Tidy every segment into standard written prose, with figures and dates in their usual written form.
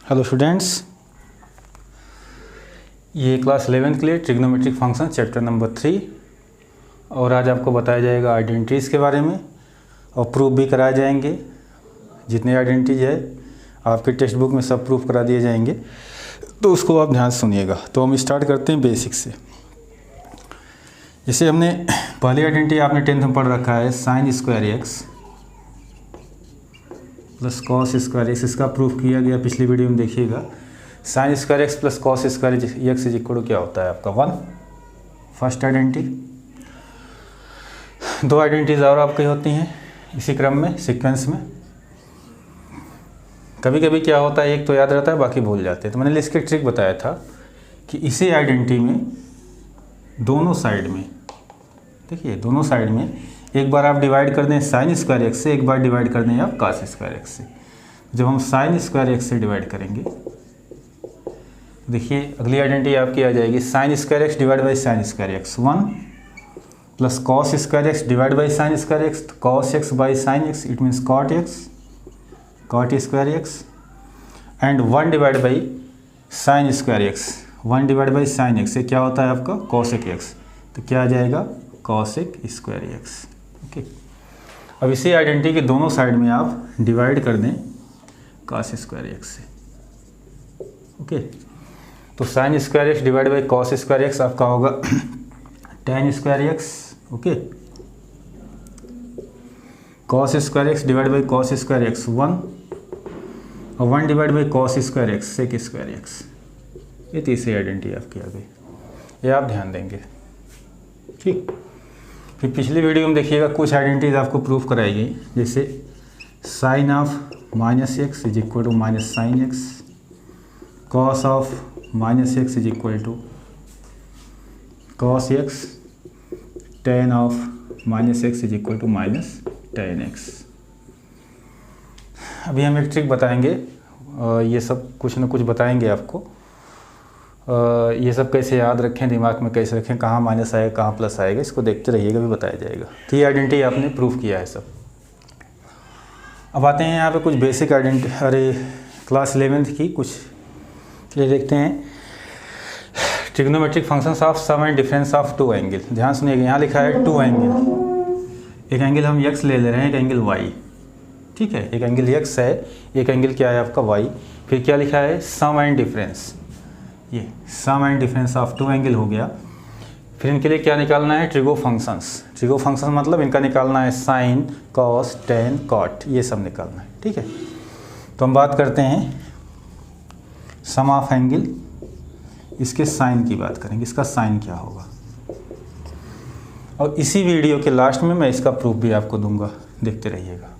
Hello students, ये class 11th के लिए ट्रिग्नोमेट्रिक फंक्शन चैप्टर नंबर 3 और आज आपको बताया जाएगा आइडेंटिटीज़ के बारे में और प्रूफ भी कराए जाएंगे। जितने आइडेंटिटीज है आपके टेक्स्ट बुक में सब प्रूफ करा दिए जाएंगे, तो उसको आप ध्यान से सुनिएगा। तो हम स्टार्ट करते हैं बेसिक से। जैसे हमने पहली आइडेंटिटी आपने 10th में पढ़ रखा है, sine square x plus cos square X. इसका प्रूफ किया गया पिछली वीडियो में, देखिएगा। Sine square x plus cos square x is equal to क्या होता है आपका 1, फर्स्ट आइडेंटिटी। दो आइडेंटिटीज और आपकी होती हैं इसी क्रम में, सीक्वेंस में। कभी कभी क्या होता है, एक तो याद रहता है बाकी भूल जाते हैं। तो मैंने इसकी ट्रिक बताया था कि इसी आइडेंटिटी में दोनों साइड में, देखिए दोनों साइड में एक बार आप डिवाइड कर दें साइन स्क्वायर एक्स से, एक बार डिवाइड कर दें आप कॉस स्क्वायर एक्स से। जब हम साइन स्क्वायर एक्स से डिवाइड करेंगे, देखिए अगली आइडेंटिटी आपकी आ जाएगी, sine square x divide by sine square x 1 plus cos square x divide by sine square X, cos X by sine X, it means cot X, cot square X, and 1 divide by sine square x, 1 divide by sine x से क्या होता है आपका cosec x, तो क्या आ जाएगा cosec square x. Okay, अब इसी आइडेंटिटी के दोनों साइड में आप डिवाइड कर दें कॉस स्क्वायर एक्स से। ओके, तो sine square x divide by cos square x आपका होगा tan square x. Okay, cos square x divide by cos square x 1 और 1 divide by cos square x sec square x. ये तीसरी identity आपकी आ गई, ये आप ध्यान देंगे। ठीक, फिर पिछली वीडियो में देखिएगा कुछ आइडेंटिटीज आपको प्रूफ कराई गई, जैसे sine of minus x is equal to minus sine x, cos of minus x is equal to cos x, tan of minus x is equal to minus tan x. अभी हम एक trick बताएंगे, ये सब कुछ ना कुछ बताएंगे आपको। ये सब कैसे याद रखें, दिमाग में कैसे रखें, कहाँ माइनस आएगा कहाँ प्लस आएगा, इसको देखते रहिएगा, भी बताया जाएगा। तो ये आइडेंटिटी आपने प्रूफ किया है सब। अब आते हैं यहाँ पे कुछ बेसिक आइडेंटिटी, अरे क्लास 11th की कुछ ये देखते हैं। Trigonometric functions of sum and difference of two angle. ध्यान सुनिएगा, यहाँ लिखा है टू एंगल। एक एंगल हम x ले ले रहे हैं, एक एंगल y। ठीक है, एक एंगल x है, एक एंगल क्या है आपका y। फिर क्या लिखा है सम एंड डिफरेंस, ये sum and difference of two angle हो गया। फिर इनके लिए क्या निकालना है ट्रिगो फंक्शंस। ट्रिगो फंक्शन मतलब इनका निकालना है साइन, कॉस, टेन, कॉट, ये सब निकालना है। ठीक है, तो हम बात करते हैं सम ऑफ एंगल, इसके साइन की बात करेंगे, इसका साइन क्या होगा। और इसी वीडियो के लास्ट में मैं इसका प्रूफ भी आपको दूंगा, देखते रहिएगा।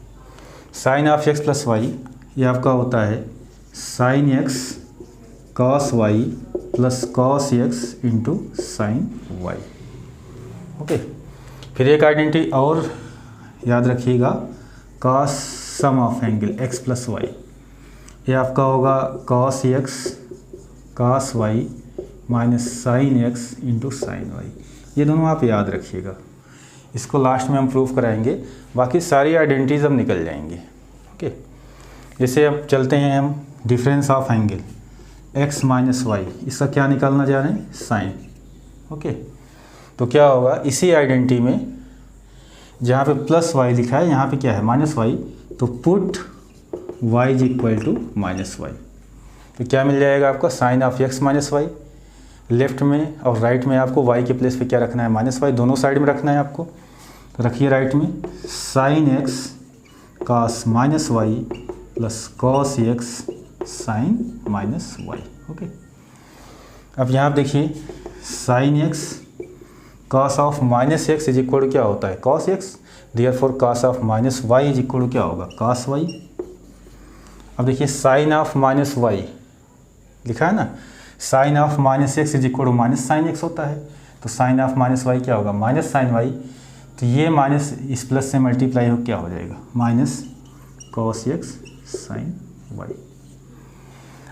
Sine of x plus y, ये आपका होता है sine x cos y plus cos x into sine y. Okay, फिर एक आइडेंटिटी और याद रखिएगा, cos sum of angle x plus y, ये आपका होगा cos x cos y minus sine x into sine y. ये दोनों आप याद रखिएगा, इसको लास्ट में हम प्रूफ कराएंगे, बाकी सारी आइडेंटिटीज हम निकल जाएंगे। ओके, जैसे अब चलते हैं हम difference of angle x minus y, इसका क्या निकालना जा रहे हैं साइन। ओके, तो क्या होगा इसी आइडेंटिटी में जहाँ पे प्लस वाई लिखा है, यहाँ पे क्या है माइनस वाई, तो put y is equal to minus y. तो क्या मिल जाएगा आपका sine of x minus y. Left में और राइट में आपको y के प्लेस पे क्या रखना है माइनस वाई, दोनों साइड में रखना है आपको। तो रखिए राइट में sine x cos minus y plus cos x sine minus y. Okay, अब यहाँ देखिए sine x cos of minus x is equal to क्या होता है cos x, therefore cos of minus y is equal to क्या होगा cos y. अब देखिए साइन ऑफ माइनस वाई लिखा है ना, sine of minus x is equal to minus sine x होता है, तो साइन ऑफ माइनस वाई क्या होगा माइनस साइन वाई। तो ये माइनस इस प्लस से मल्टीप्लाई हो क्या हो जाएगा minus cos x sine y.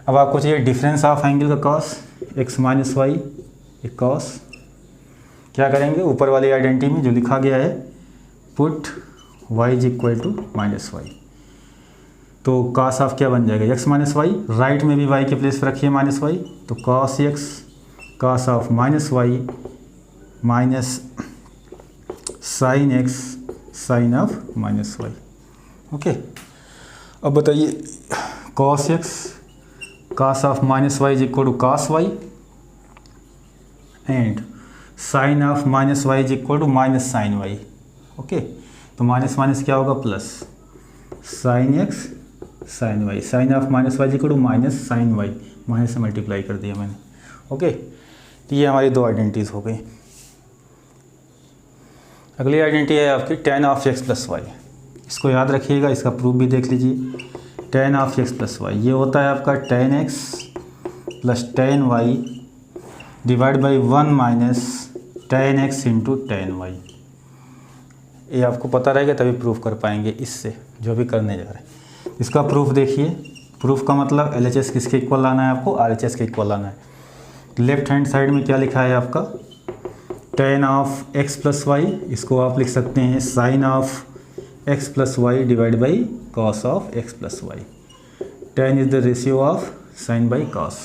अब आपको चाहिए डिफरेंस ऑफ एंगल का कॉस, एक्स माइनस वाई एक कॉस। क्या करेंगे ऊपर वाली आइडेंटिटी में जो लिखा गया है put y is equal to minus y. तो कास ऑफ क्या बन जाएगा, एक्स माइनस वाई, राइट में भी वाई के प्लेस पर रखिए माइनस वाई, तो cos x cos of minus y minus sine x sine of minus y. Okay, अब बताइए cos x cos of minus y is equal to cos y and sine of minus y is equal to minus sine y. Okay, तो minus minus क्या होगा plus sine x sine y, sine of minus y is equal to minus sine y, minus से multiply कर दिया मैंने। Okay, तो ये हमारी दो आइडेंटिटीज़ हो गई। अगली आइडेंटिटी है आपकी tan of x plus y. इसको याद रखिएगा, इसका प्रूफ भी देख लीजिए। Tan of x plus y ये होता है आपका tan x plus tan y divide by 1 minus tan x into tan y. ये आपको पता रहेगा तभी प्रूफ कर पाएंगे इससे, जो भी करने जा रहे हैं। इसका प्रूफ देखिए, प्रूफ का मतलब LHS किसके इक्वल लाना है आपको, RHS के इक्वल लाना है। लेफ्ट हैंड साइड में क्या लिखा है आपका tan of x plus y, इसको आप लिख सकते हैं sine of x plus Y divide by cos of x plus y. Tan is the ratio of sine by cos.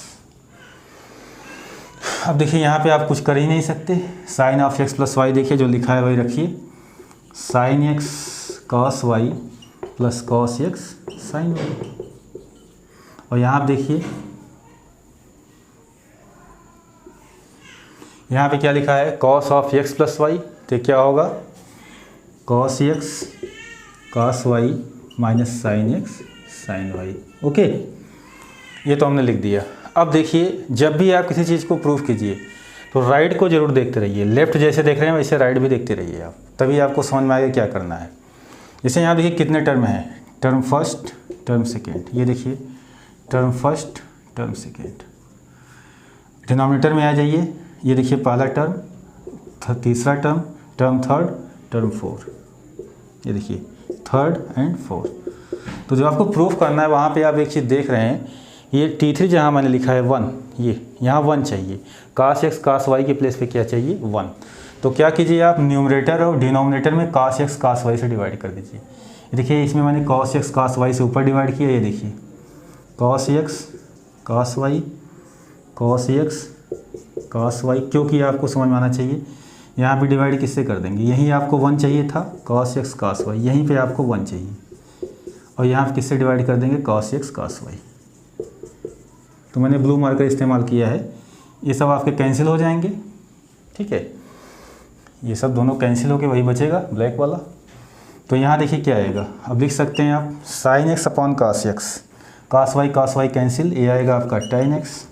अब देखिए यहाँ पे आप कुछ कर ही नहीं सकते, sine of x plus y देखिए जो लिखा है वही रखिए, sine x cos y plus cos x sine y. और यहाँ आप देखिए यहाँ पे क्या लिखा है cos of x plus y, तो क्या होगा cos x cos y minus sine x sine y. Okay, ये तो हमने लिख दिया। अब देखिए जब भी आप किसी चीज़ को प्रूफ कीजिए तो राइट को जरूर देखते रहिए, लेफ्ट जैसे देख रहे हैं वैसे राइट भी देखते रहिए आप, तभी आपको समझ में आएगा क्या करना है। जैसे यहाँ देखिए कितने टर्म हैं, टर्म फर्स्ट टर्म सेकेंड, ये देखिए term first term second. Denominator में आ जाइए, ये देखिए पहला टर्म, तीसरा term, term third, term four, ये देखिए थर्ड एंड फोर्थ। तो जो आपको प्रूफ करना है वहाँ पे आप एक चीज़ देख रहे हैं, ये T3 जहाँ मैंने लिखा है 1, ये यहाँ 1 चाहिए, कास एक्स कास वाई के प्लेस पे क्या चाहिए 1। तो क्या कीजिए आप न्यूमरेटर और डिनोमिनेटर में कास एक्स कास वाई से डिवाइड कर दीजिए। देखिए इसमें मैंने कॉस एक्स कास वाई से ऊपर डिवाइड किया, ये देखिए cos x cos y cos x cos Y, क्योंकि आपको समझ में आना चाहिए। यहाँ पे डिवाइड किससे कर देंगे, यहीं आपको 1 चाहिए था कॉस एक्स कास वाई, यहीं पे आपको 1 चाहिए, और यहाँ पे किससे डिवाइड कर देंगे कॉस एक्स कास वाई। तो मैंने ब्लू मार्कर इस्तेमाल किया है, ये सब आपके कैंसिल हो जाएंगे। ठीक है, ये सब दोनों कैंसिल होके वही बचेगा ब्लैक वाला। तो यहाँ देखिए क्या आएगा, अब लिख सकते हैं आप sine X upon cos x, cos Y cancel, ये आएगा आपका tan X,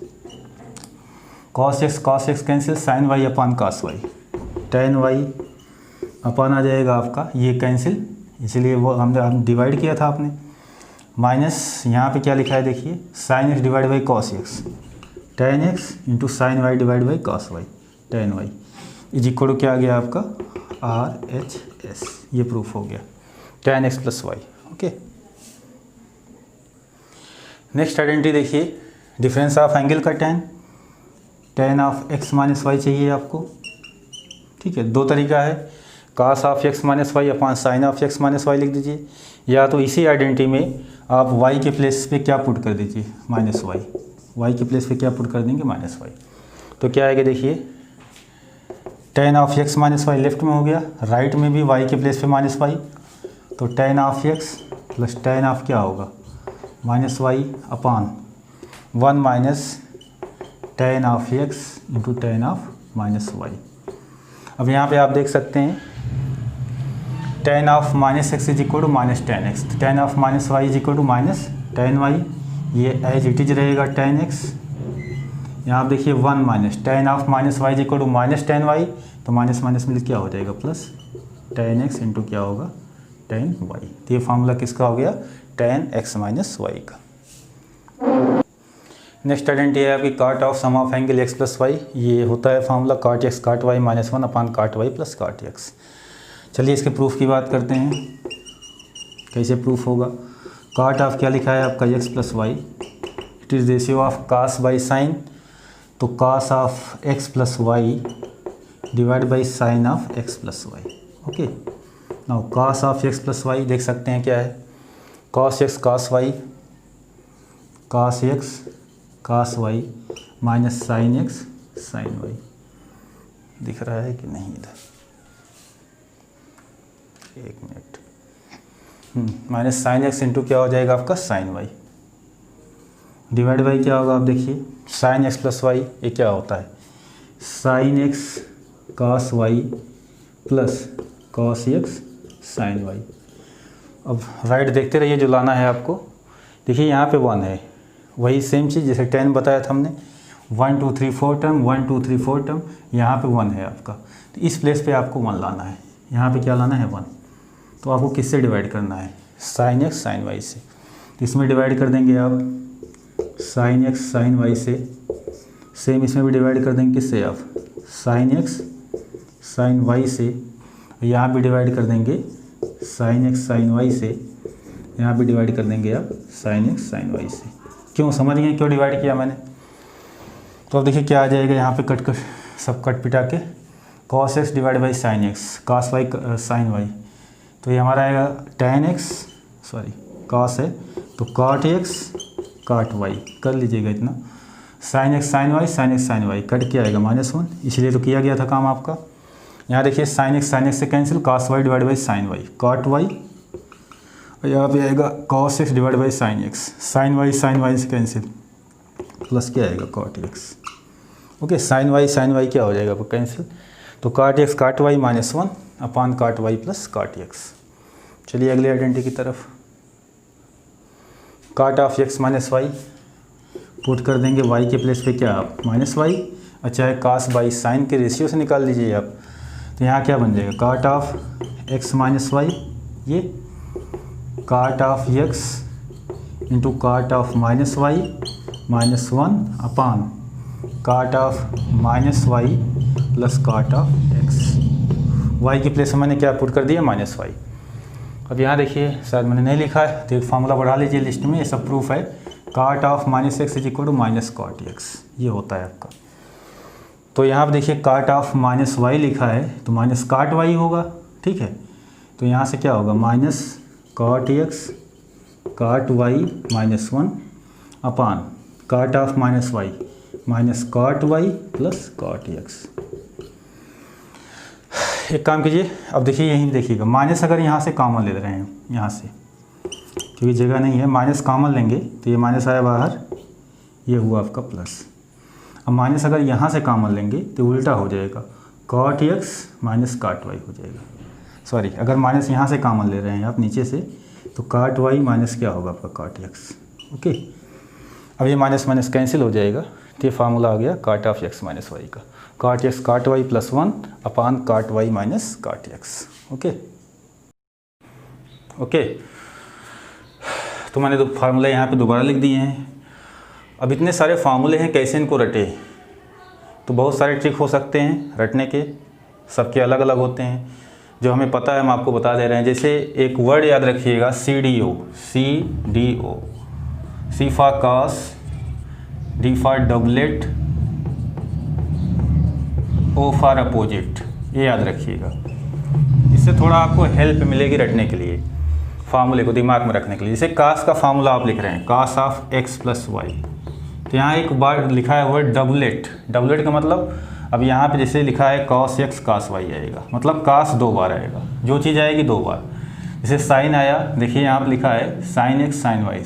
cos X cancel, sine Y upon cos Y, tan Y upon आ जाएगा आपका ये कैंसिल, इसलिए वो हम डिवाइड किया था आपने, माइनस यहाँ पे क्या लिखा है देखिए sine X divide by cos x, tan x into sine Y divide by cos Y, tan Y is equal to क्या आ गया आपका RHS। ये प्रूफ हो गया tan x plus Y. Okay, next identity देखिए, डिफरेंस ऑफ एंगल का tan of x minus Y चाहिए आपको। ठीक है, दो तरीका है, cos of x minus Y upon sine of x minus Y लिख दीजिए, या तो इसी आइडेंटिटी में आप वाई के प्लेस पे क्या पुट कर दीजिए माइनस वाई, वाई के प्लेस पे क्या पुट कर देंगे माइनस वाई। तो क्या आएगा देखिए tan of x minus y left में हो गया, राइट में भी वाई के प्लेस पे माइनस वाई, तो tan of x plus tan of क्या होगा minus Y upon 1 minus tan of x into tan of minus y. अब यहाँ पे आप देख सकते हैं tan of minus x is equal to minus tan x, tan of minus y is equal to minus tan y, ये as it is रहेगा tan x. यहाँ आप देखिए 1 minus tan of minus y is equal to minus tan y, तो minus minus में क्या हो जाएगा प्लस टेन एक्स इंटू क्या होगा टेन वाई। तो ये फार्मूला किसका हो गया टेन एक्स माइनस वाई का। नेक्स्ट आइडेंटिटी है आपकी cot of sum of angle x plus y, ये होता है formula cot x cot y minus 1 upon cot y plus cot x. चलिए इसके प्रूफ की बात करते हैं, कैसे प्रूफ होगा। काट ऑफ क्या लिखा है आपका X plus Y, it is ratio of cos by sine, तो cos of x plus Y divide by sine of x plus Y. Okay, now cos of x plus Y देख सकते हैं क्या है, cos x cos Y minus sine x sine Y. दिख रहा है कि नहीं इधर, एक minute. Minus sine x into क्या हो जाएगा आपका साइन वाई, डिवाइड बाई क्या होगा आप देखिए, साइन एक्स प्लस वाई, ये क्या होता है sine x cos y plus cos x sine y. अब राइट देखते रहिए जो लाना है आपको। देखिए यहाँ पे 1 है, वही सेम चीज़ जैसे 10 बताया था हमने, 1 2 3 4 टर्म, 1 2 3 4 टर्म, यहाँ पे 1 है आपका, तो इस प्लेस पे आपको 1 लाना है। यहाँ पे क्या लाना है 1, तो आपको किससे डिवाइड करना है साइन एक्स साइन वाई से। तो इसमें डिवाइड कर देंगे आप साइन एक्स साइन वाई से, सेम इसमें भी डिवाइड कर देंगे किससे आप साइन एक्स साइन वाई से, यहाँ भी डिवाइड कर देंगे साइन एक्स साइन वाई से, यहाँ भी डिवाइड कर देंगे आप साइन एक्स साइन वाई से। क्यों समझ गए क्यों डिवाइड किया मैंने? तो अब देखिए क्या आ जाएगा यहाँ पे कट कर सब कट पिटा के, cos x divide by sine x cos y sine y, तो ये हमारा आएगा टेन एक्स सॉरी कॉस है तो कॉट एक्स काट वाई, कर लीजिएगा इतना, साइन एक्स साइन वाई कट के आएगा -1, इसलिए तो किया गया था काम आपका। यहाँ देखिए साइन एक्स से cancel, cos y divide by sine y cot y, और यहाँ पे आएगा cos x divide by sine x, sine y से कैंसिल, प्लस क्या आएगा cot x. Okay sine y क्या हो जाएगा आपको कैंसिल, तो काट एक्स काट वाई -1 अपान काट वाई प्लस काट एक्स। चलिए अगले आइडेंटिटी की तरफ, cot of x minus y put कर देंगे वाई के प्लेस पे क्या आप -y, अच्छा है कास बाई साइन के रेशियो से निकाल लीजिए आप, तो यहाँ क्या बन जाएगा काट ऑफ एक्स माइनस वाई, ये काट ऑफ एक्स इंटू काट of -y -1 upon cot of -y plus काट ऑफ एक्स। वाई के प्लेस में मैंने क्या पुट कर दिया -y। अब यहाँ देखिए शायद मैंने नहीं लिखा है तो एक फार्मूला बढ़ा लीजिए लिस्ट में, ये सब प्रूफ है, cot of -x is equal to minus cot x, ये होता है आपका। तो यहाँ पर देखिए काट ऑफ -y लिखा है तो माइनस काट वाई होगा, ठीक है, तो यहाँ से क्या होगा minus cot x cot y -1 upon cot of -y minus cot y plus cot x. एक काम कीजिए, अब देखिए यहीं देखिएगा माइनस अगर यहाँ से कॉमन ले रहे हैं, यहाँ से क्योंकि जगह नहीं है, माइनस कॉमन लेंगे तो ये माइनस आया बाहर, ये हुआ आपका प्लस। अब माइनस अगर यहाँ से कॉमन लेंगे तो उल्टा हो जाएगा, कॉट एक्स माइनस काट वाई हो जाएगा, सॉरी अगर माइनस यहाँ से कॉमन ले रहे हैं आप नीचे से तो काट वाई माइनस क्या होगा आपका काट एक्स। ओके अब ये माइनस कैंसिल हो जाएगा, तो ये फार्मूला आ गया काट ऑफ एक्स माइनस वाई का, काट एक्स काट वाई +1 अपान काट वाई माइनस काट एक्स। ओके ओके तो मैंने तो फार्मूला यहाँ पे दोबारा लिख दिए हैं। अब इतने सारे फार्मूले हैं, कैसे इनको रटे, तो बहुत सारे ट्रिक हो सकते हैं रटने के, सबके अलग अलग होते हैं, जो हमें पता है हम आपको बता दे रहे हैं। जैसे एक वर्ड याद रखिएगा CDO, C for cos, D for doublet, O for opposite, ये याद रखिएगा, इससे थोड़ा आपको हेल्प मिलेगी रटने के लिए, फार्मूले को दिमाग में रखने के लिए। जैसे कास का फार्मूला आप लिख रहे हैं कास ऑफ एक्स प्लस वाई, तो यहाँ एक बार लिखा है वर्ड डबलेट, डबलेट का मतलब अब यहाँ पे जैसे लिखा है कॉस एक्स कास वाई आएगा, मतलब कास 2 बार आएगा, जो चीज़ आएगी 2 बार। जैसे साइन आया, देखिए यहाँ पर लिखा है साइन एक्स साइन वाई,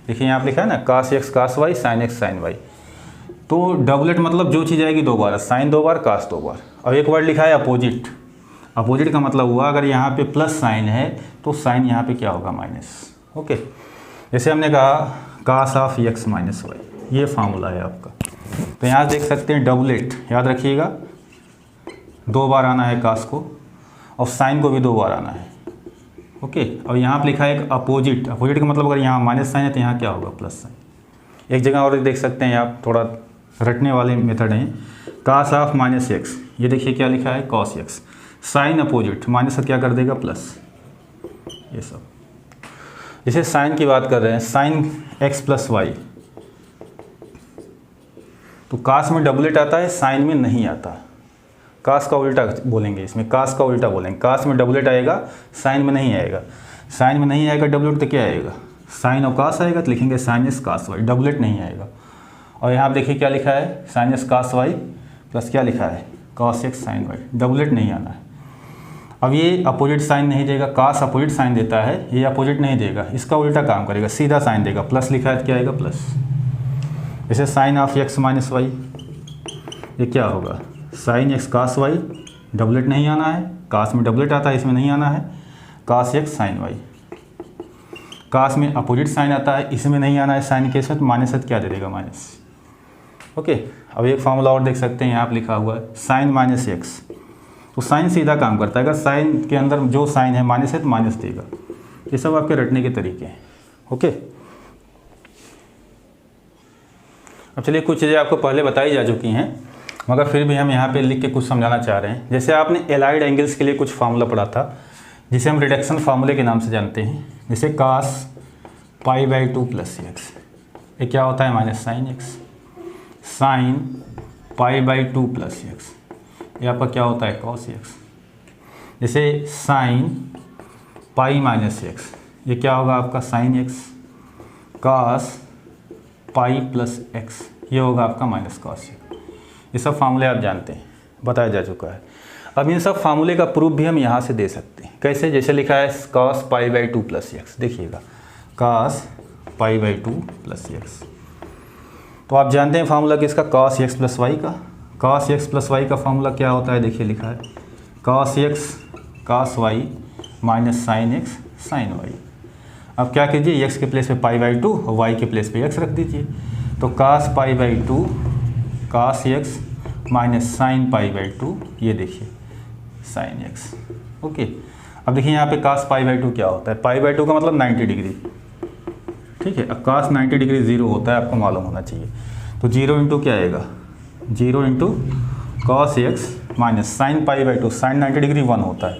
देखिए यहाँ पर लिखा है ना cos x cos y sine x sine y, तो डबलेट मतलब जो चीज़ आएगी 2 बार, साइन 2 बार कास 2 बार। अब एक वर्ड लिखा है अपोजिट, अपोजिट का मतलब हुआ अगर यहाँ पे प्लस साइन है तो साइन यहाँ पे क्या होगा माइनस। ओके जैसे हमने कहा कास ऑफ एक्स माइनस वाई, ये फार्मूला है आपका। तो यहाँ देख सकते हैं डबलेट, याद रखिएगा 2 बार आना है कास को, और साइन को भी 2 बार आना है। ओके अब यहाँ पर लिखा है एक अपोजिट, अपोजिट का मतलब अगर यहाँ माइनस साइन है तो यहाँ क्या होगा प्लस साइन। एक जगह और देख सकते हैं आप, थोड़ा रटने वाले मेथड हैं, कास ऑफ -x, ये देखिए क्या लिखा है cos x, sine opposite minus का क्या कर देगा प्लस, ये सब। जैसे साइन की बात कर रहे हैं साइन x प्लस वाई, तो कास में डबलेट आता है साइन में नहीं आता, कास का उल्टा बोलेंगे, इसमें कास का उल्टा बोलेंगे, कास में डबलेट आएगा साइन में नहीं आएगा। साइन में नहीं आएगा डबलेट तो क्या आएगा, साइन और कास आएगा, तो लिखेंगे साइन एक्स कास वाई, डबलेट नहीं आएगा। और यहाँ आप देखिए क्या लिखा है, sine x cos y plus क्या लिखा है, कॉस एक्स साइन वाई, डबलेट नहीं आना है। अब ये अपोजिट साइन नहीं देगा, कास अपोजिट साइन देता है, ये अपोजिट नहीं देगा, इसका उल्टा काम करेगा, सीधा साइन देगा, प्लस लिखा है तो क्या आएगा प्लस। जैसे sine of x minus y, ये क्या होगा, साइन एक्स कास वाई, डबलेट नहीं आना है, कास में डबलेट आता है, इसमें नहीं आना है, कास एक्स साइन वाई। कास में अपोजिट साइन आता है, इसमें नहीं आना है साइन केस में, तो माइनस है तो क्या दे देगा माइनस। ओके, अब एक फॉर्मूला और देख सकते हैं, यहाँ पे लिखा हुआ है साइन माइनस एक्स, तो साइन सीधा काम करता है, अगर साइन के अंदर जो साइन है माइनस है तो माइनस देगा। ये सब आपके रटने के तरीके हैं। ओके, अब चलिए कुछ चीज़ें आपको पहले बताई जा चुकी हैं, मगर फिर भी हम यहाँ पे लिख के कुछ समझाना चाह रहे हैं। जैसे आपने एलाइड एंगल्स के लिए कुछ फार्मूला पढ़ा था, जिसे हम रिडक्शन फार्मूले के नाम से जानते हैं, जैसे कास पाई बाई 2 प्लस एक्स, ये क्या होता है minus sine x, sign pi by 2 plus x, ये आपका क्या होता है कॉस एक्स। जैसे साइन पाई माइनस एक्स, ये क्या होगा आपका sign x, cos pi plus x, ये होगा आपका माइनस कॉस एक्स। ये सब फार्मूले आप जानते हैं, बताया जा चुका है। अब इन सब फार्मूले का प्रूफ भी हम यहाँ से दे सकते हैं। कैसे, जैसे लिखा है cos pi by 2 plus x, देखिएगा cos pi by 2 plus x, तो आप जानते हैं फार्मूला किसका, कॉस एक्स प्लस वाई का। कॉस एक्स प्लस वाई का फार्मूला क्या होता है, देखिए लिखा है cos x cos y minus sine x sine y. अब क्या कीजिए, एक्स के प्लेस पे पाई बाई 2 और वाई के प्लेस पे एक्स रख दीजिए, तो cos pi by 2 cos x minus sine pi by 2, ये देखिए साइन एक्स। ओके, अब देखिए यहाँ पे कॉस पाई बाई 2 क्या होता है, पाई बाई 2 का मतलब 90 डिग्री, ठीक है। अब कॉस 90 डिग्री 0 होता है, आपको मालूम होना चाहिए, तो 0 इंटू क्या आएगा, 0 into cos x minus sine pi by 2, sine 90 degree 1 होता है,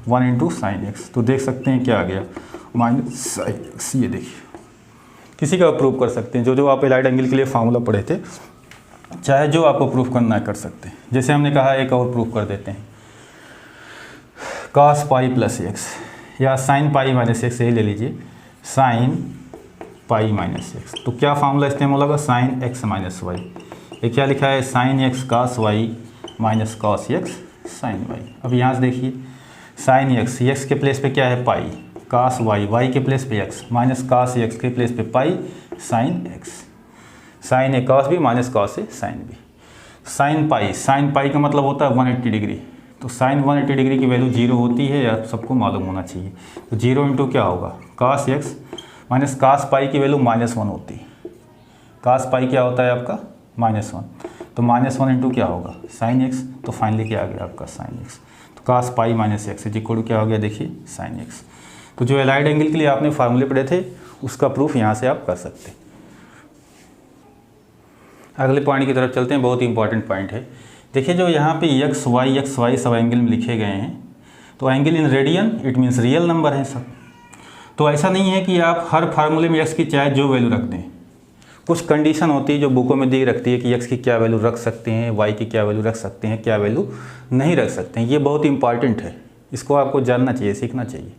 1 इंटू साइन एक्स, तो देख सकते हैं क्या आ गया माइनस साइन एक्स। ये देखिए, किसी का प्रूफ कर सकते हैं, जो आप एलाइड एंगल के लिए फार्मूला पढ़े थे, चाहे जो आपको प्रूफ करना है कर सकते हैं। जैसे हमने कहा एक और प्रूफ कर देते हैं, कॉस पाई प्लस एक्स या साइन पाई माइनस एक्स, यही ले लीजिए साइन पाई माइनस एक्स, तो क्या फार्मूला इस्तेमाल होगा, साइन एक्स माइनस वाई। ये क्या लिखा है, sine x cos y minus cos x sine y. अब यहाँ से देखिए साइन एक्स, एक्स के प्लेस पे क्या है पाई, कॉस वाई, वाई के प्लेस पे एक्स, माइनस कॉस एक्स के प्लेस पे पाई साइन एक्स, साइन ए कॉस भी माइनस कॉस ए साइन भी। साइन पाई का मतलब होता है 180 डिग्री, तो साइन 180 डिग्री की वैल्यू 0 होती है, या सबको मालूम होना चाहिए। तो 0 इंटू क्या होगा, cos x minus cos pi की वैल्यू -1 होती है, कॉस पाई क्या होता है आपका -1, तो -1 इंटू क्या होगा साइन एक्स, तो फाइनली क्या आ गया आपका साइन एक्स, तो cos pi minus x equal क्या हो गया, देखिए साइन एक्स। तो जो एलाइड एंगल के लिए आपने फार्मूले पढ़े थे, उसका प्रूफ यहाँ से आप कर सकते हैं। अगले पॉइंट की तरफ चलते हैं, बहुत ही इंपॉर्टेंट पॉइंट है। देखिए जो यहाँ पे एक्स वाई सब एंगल में लिखे गए हैं, तो angle in radian it means real number है सब। तो ऐसा नहीं है कि आप हर फार्मूले में एक्स की चाहे जो वैल्यू रख दें, कुछ कंडीशन होती है जो बुकों में दी रखती है कि एक्स की क्या वैल्यू रख सकते हैं, वाई की क्या वैल्यू रख सकते हैं, क्या वैल्यू नहीं रख सकते हैं। ये बहुत इंपॉर्टेंट है, इसको आपको जानना चाहिए, सीखना चाहिए।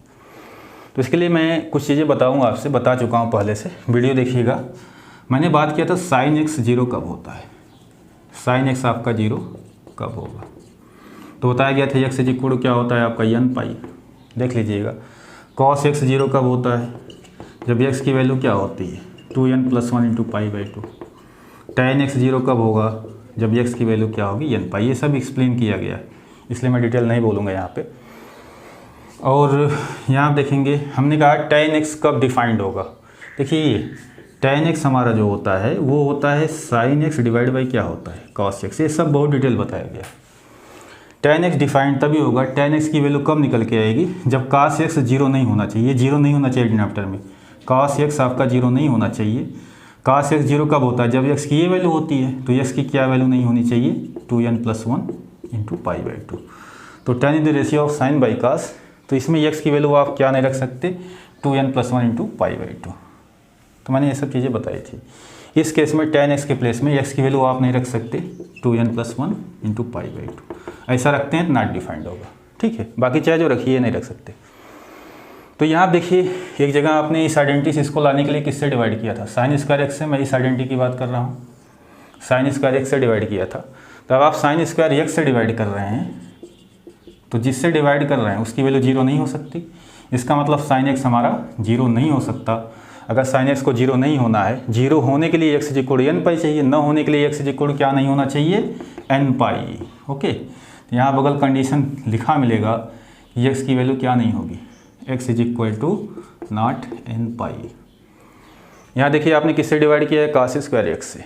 तो इसके लिए मैं कुछ चीज़ें बताऊँगा, आपसे बता चुका हूँ पहले से, वीडियो देखिएगा। मैंने बात किया था साइन एक्स 0 कब होता है, साइन एक्स आपका 0 कब होगा, तो बताया गया था एक्स इक्वल क्या होता है आपका n पाई। देख लीजिएगा कॉस एक्स 0 कब होता है, जब एक्स की वैल्यू क्या होती है 2n + 1 into pi by 2। tan x 0 कब होगा, जब एक्स की वैल्यू क्या होगी n पाई। ये सब एक्सप्लेन किया गया है, इसलिए मैं डिटेल नहीं बोलूँगा यहाँ पे। और यहाँ आप देखेंगे हमने कहा tan एक्स कब डिफाइंड होगा। देखिए tan एक्स हमारा जो होता है वो होता है साइन एक्स डिवाइड बाई क्या होता है कॉस एक्स। ये सब बहुत डिटेल बताया गया। tan एक्स डिफाइंड तभी होगा, tan एक्स की वैल्यू कब निकल के आएगी, जब cos एक्स 0 नहीं होना चाहिए, ये 0 नहीं होना चाहिए डिनोमिनेटर में, cos एक्स आपका 0 नहीं होना चाहिए। cos एक्स 0 कब होता है, जब x की ये वैल्यू होती है, तो x की क्या वैल्यू नहीं होनी चाहिए 2n + 1 इंटू पाई बाई 2। तो tan is the ratio of sine by cos, तो इसमें x की वैल्यू आप क्या नहीं रख सकते 2n + 1 इंटू पाई बाई 2। तो मैंने ये सब चीज़ें बताई थी। इस केस में tan एक्स के प्लेस में x की वैल्यू आप नहीं रख सकते 2n + 1 इंटू पाई बाई 2। ऐसा रखते हैं तो नॉट डिफाइंड होगा, ठीक है। बाकी चाहे जो रखिए नहीं रख सकते। तो यहाँ देखिए एक जगह आपने इस आइडेंटिटी से इसको लाने के लिए किससे डिवाइड किया था, साइन स्क्वायर एक्स से। मैं इस आइडेंटिटी की बात कर रहा हूँ, साइन स्क्वायर एक्स से डिवाइड किया था। तो अब आप साइन स्क्वायर एक्स से डिवाइड कर रहे हैं, तो जिससे डिवाइड कर रहे हैं उसकी वैल्यू जीरो नहीं हो सकती। इसका मतलब साइन एक्स हमारा जीरो नहीं हो सकता। अगर साइन एक्स को जीरो नहीं होना है, जीरो होने के लिए एक्स इज इक्वल एन पाई चाहिए, न होने के लिए एक्स इज इक्वल क्या नहीं होना चाहिए, एन पाई। ओके, तो यहाँ बगल कंडीशन लिखा मिलेगा कि एक्स की वैल्यू क्या नहीं होगी, x is equal to not n pi. यहाँ देखिए आपने किससे डिवाइड किया है, कास स्क्वायर एक्स से।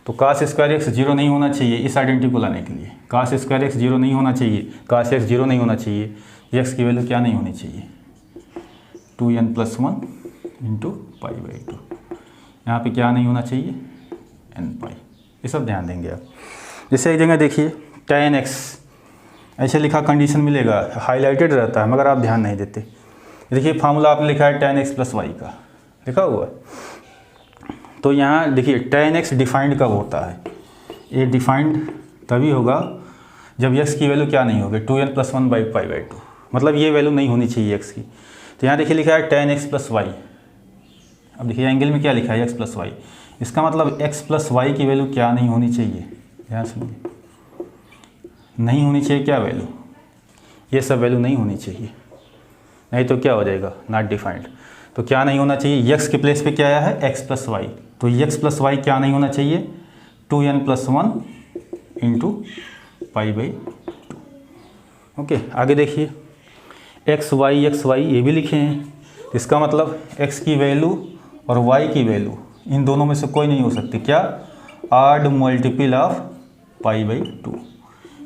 तो कास स्क्वायर एक्स जीरो नहीं होना चाहिए इस आइडेंटिटी को लाने के लिए, कास स्क्वायर एक्स जीरो नहीं होना चाहिए, कास एक्स जीरो नहीं होना चाहिए, एक्स की वैल्यू क्या नहीं होनी चाहिए, 2n+1 इंटू पाई बाई 2। यहाँ पे क्या नहीं होना चाहिए, एन पाई। ये सब ध्यान देंगे आप। जैसे एक जगह देखिए tan x ऐसे लिखा कंडीशन मिलेगा, हाईलाइटेड रहता है मगर आप ध्यान नहीं देते। देखिए फार्मूला आपने लिखा है tan x + y का लिखा हुआ है। तो यहाँ देखिए tan x डिफाइंड कब होता है, ये डिफाइंड तभी होगा जब x की वैल्यू क्या नहीं होगी, 2n+1 बाई पाई बाई 2, मतलब ये वैल्यू नहीं होनी चाहिए x की। तो यहाँ देखिए लिखा है tan x + y। अब देखिए एंगल में क्या लिखा है, x + y। इसका मतलब x + y की वैल्यू क्या नहीं होनी चाहिए, ध्यान सुनिए, नहीं होनी चाहिए क्या वैल्यू, ये सब वैल्यू नहीं होनी चाहिए, नहीं तो क्या हो जाएगा, नॉट डिफाइंड। तो क्या नहीं होना चाहिए, x के प्लेस पे क्या आया है, x + y। तो x + y क्या नहीं होना चाहिए, 2n+1 into pi by 2। Okay, आगे देखिए x y ये भी लिखे हैं। इसका मतलब x की वैल्यू और y की वैल्यू इन दोनों में से कोई नहीं हो सकती, क्या, odd multiple of pi by 2।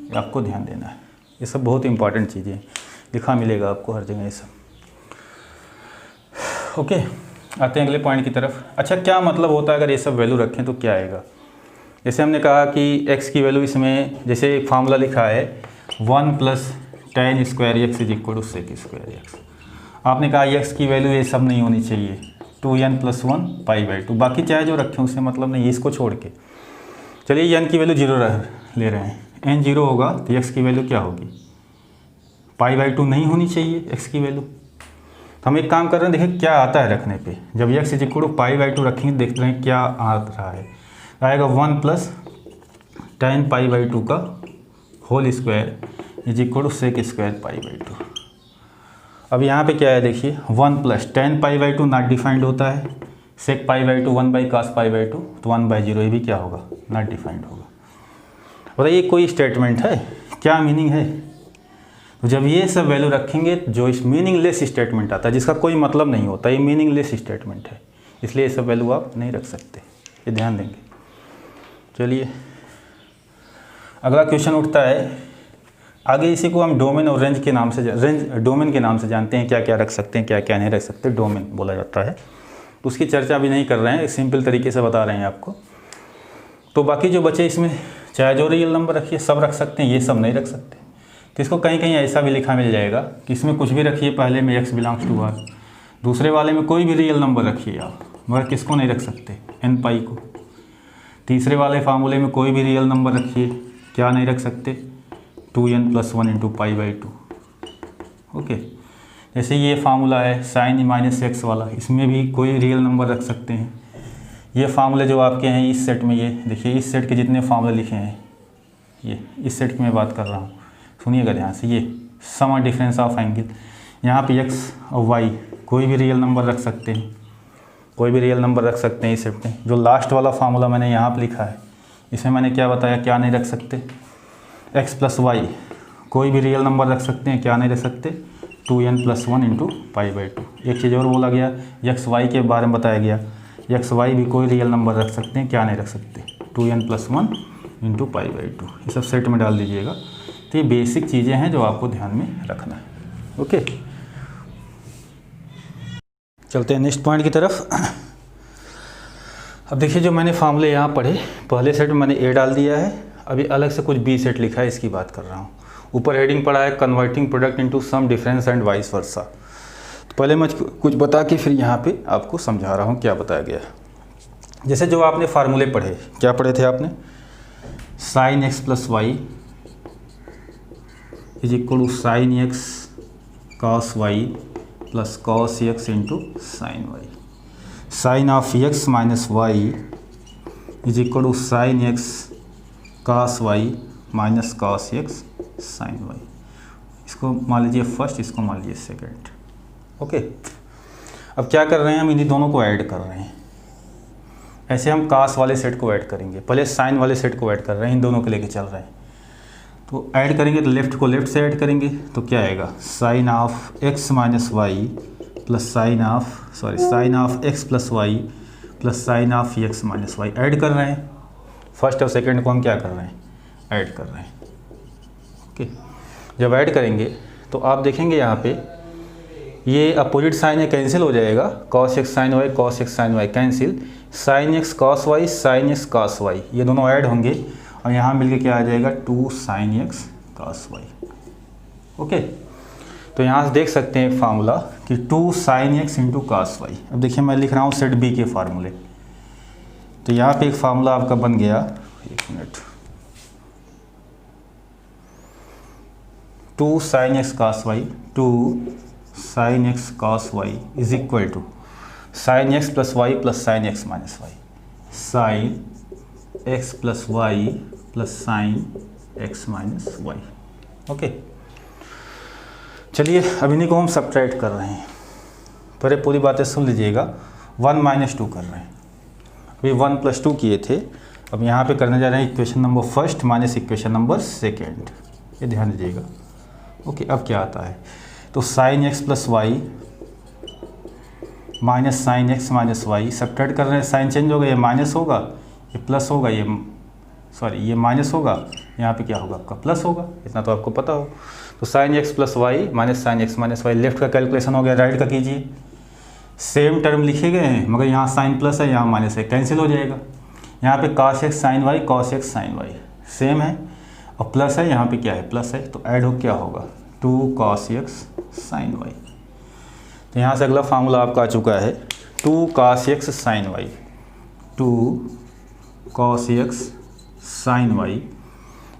ये आपको ध्यान देना है, ये सब बहुत इंपॉर्टेंट चीज़ें लिखा मिलेगा आपको हर जगह ये सब। ओके, आते हैं अगले पॉइंट की तरफ। अच्छा, क्या मतलब होता है अगर ये सब वैल्यू रखें तो क्या आएगा। जैसे हमने कहा कि x की वैल्यू इसमें जैसे एक फार्मूला लिखा है 1 + tan square x is equal to sec square x. आपने कहा x की वैल्यू ये सब नहीं होनी चाहिए, 2n+1 पाई बाई 2, बाकी चाहे जो रखें उससे मतलब नहीं, इसको छोड़ के। चलिए n की वैल्यू जीरो ले रहे हैं, n जीरो होगा तो x की वैल्यू क्या होगी, पाई बाई 2 नहीं होनी चाहिए x की वैल्यू। तो हम एक काम कर रहे हैं, देखिए क्या आता है रखने पे। जब x is equal to pi by 2 रखेंगे, देखते हैं क्या आ रहा है, आएगा 1 + tan पाई बाई 2 का whole square is equal to sec square pi by 2। अब यहाँ पे क्या है देखिए, 1 + tan pi by 2 not defined होता है, सेक पाई बाई 2 1/cos पाई बाई 2, तो 1/0 ये भी क्या होगा, नॉट डिफाइंड होगा। बताइए कोई स्टेटमेंट है, क्या मीनिंग है। तो जब ये सब वैल्यू रखेंगे, जो इस मीनिंगलेस स्टेटमेंट आता है जिसका कोई मतलब नहीं होता, ये मीनिंगलेस स्टेटमेंट है, इसलिए ये सब वैल्यू आप नहीं रख सकते, ये ध्यान देंगे। चलिए अगला क्वेश्चन उठता है, आगे इसी को हम डोमेन और रेंज के नाम से डोमेन के नाम से जानते हैं, क्या क्या रख सकते हैं क्या क्या नहीं रख सकते, डोमेन बोला जाता है। तो उसकी चर्चा भी नहीं कर रहे हैं, एक सिंपल तरीके से बता रहे हैं आपको। तो बाकी जो बचे इसमें चाहे जो रियल नंबर रखिए सब रख सकते हैं, ये सब नहीं रख सकते। तो इसको कहीं कहीं ऐसा भी लिखा मिल जाएगा कि इसमें कुछ भी रखिए, पहले में x बिलोंग्स टू r, दूसरे वाले में कोई भी रियल नंबर रखिए आप, मगर किसको नहीं रख सकते, n पाई को। तीसरे वाले फार्मूले में कोई भी रियल नंबर रखिए, क्या नहीं रख सकते, 2n+1 into pi by 2। Okay, जैसे ये फार्मूला है sin -x वाला, इसमें भी कोई रियल नंबर रख सकते हैं। ये फार्मूले जो आपके हैं इस सेट में, ये देखिए इस सेट के जितने फार्मूले लिखे हैं, ये इस सेट की मैं बात कर रहा हूँ, सुनिएगा ध्यान से। ये सम और डिफरेंस ऑफ एंगल, यहाँ पे x और y कोई भी रियल नंबर रख सकते हैं, कोई भी रियल नंबर रख सकते हैं इस सेट में। जो लास्ट वाला फार्मूला मैंने यहाँ पे लिखा है, इसमें मैंने क्या बताया, क्या नहीं रख सकते, x + y कोई भी रियल नंबर रख सकते हैं, क्या नहीं रख सकते, 2n+1 इंटू पाई बाई 2। एक चीज़ और बोला गया, x y के बारे में बताया गया, x y भी कोई रियल नंबर रख सकते हैं, क्या नहीं रख सकते, 2n+1 इंटू पाई बाई 2। ये सब सेट में डाल दीजिएगा। तो ये बेसिक चीज़ें हैं जो आपको ध्यान में रखना है। ओके, चलते हैं नेक्स्ट पॉइंट की तरफ। अब देखिए जो मैंने फार्मूले यहाँ पढ़े, पहले सेट में मैंने ए डाल दिया है, अभी अलग से कुछ बी सेट लिखा है, इसकी बात कर रहा हूँ। ऊपर हेडिंग पड़ा है converting product into sum difference and vice versa. तो पहले मैं कुछ बता के फिर यहाँ पे आपको समझा रहा हूँ क्या बताया गया है। जैसे जो आपने फार्मूले पढ़े, क्या पढ़े थे आपने, sin x + y is equal to sin x cos y plus cos x into sine y. Sine of x minus y is equal to sine x cos y minus cos x sine y. इसको मान लीजिए first, इसको मान लीजिए second. Okay, अब क्या कर रहे हैं हम, इन्हीं दोनों को ऐड कर रहे हैं। ऐसे हम कास वाले सेट को ऐड करेंगे, पहले साइन वाले सेट को ऐड कर रहे हैं, इन दोनों के लेके चल रहे हैं। तो ऐड करेंगे तो लेफ्ट को लेफ्ट से ऐड करेंगे तो क्या आएगा, sine of x minus y plus sine of x plus y plus sine of x minus y. Add कर रहे हैं, फर्स्ट और सेकेंड को हम क्या कर रहे हैं, ऐड कर रहे हैं। ओके, जब ऐड करेंगे तो आप देखेंगे यहाँ पे ये अपोजिट साइन है, कैंसिल हो जाएगा, cos x sine y, cos x sine y cancel, sine x cos y, sine x cos y, ये दोनों ऐड होंगे और यहाँ मिलके क्या आ जाएगा, 2 sine x cos y. Okay, तो यहाँ से देख सकते हैं फार्मूला कि 2 sine x into cos y. अब देखिए मैं लिख रहा हूँ सेट बी के फार्मूले, तो यहाँ पे एक फार्मूला आपका बन गया, एक minute, 2 sine x cos y, 2 sine x cos y is equal to sine x plus y plus sine x minus y, sine x plus y plus sine x minus y. Okay, चलिए अब इन्हीं को हम subtract कर रहे हैं। पहले पूरी बातें सुन लीजिएगा। 1 माइनस 2 कर रहे हैं, अभी 1 प्लस 2 किए थे, अब यहाँ पे करने जा रहे हैं equation number first minus equation number second, ये ध्यान दीजिएगा। ओके, अब क्या आता है, तो sine x plus y minus sine x minus y, subtract कर रहे हैं, साइन चेंज होगा, ये माइनस होगा, ये प्लस होगा, ये माइनस होगा, यहाँ पे क्या होगा आपका प्लस होगा, इतना तो आपको पता हो। तो sine x plus y minus sine x minus y, left का कैलकुलेशन हो गया, राइट का कीजिए। सेम टर्म लिखे गए हैं मगर यहाँ साइन प्लस है, यहाँ माइनस है, कैंसिल हो जाएगा। यहाँ पे cos x sine y, cos x sine y same है और प्लस है, यहाँ पे क्या है, प्लस है, तो ऐड हो क्या होगा, 2 कॉस एक्स साइन वाई। तो यहाँ से अगला फार्मूला आपका आ चुका है, 2 cos x sine y, 2 cos x sine y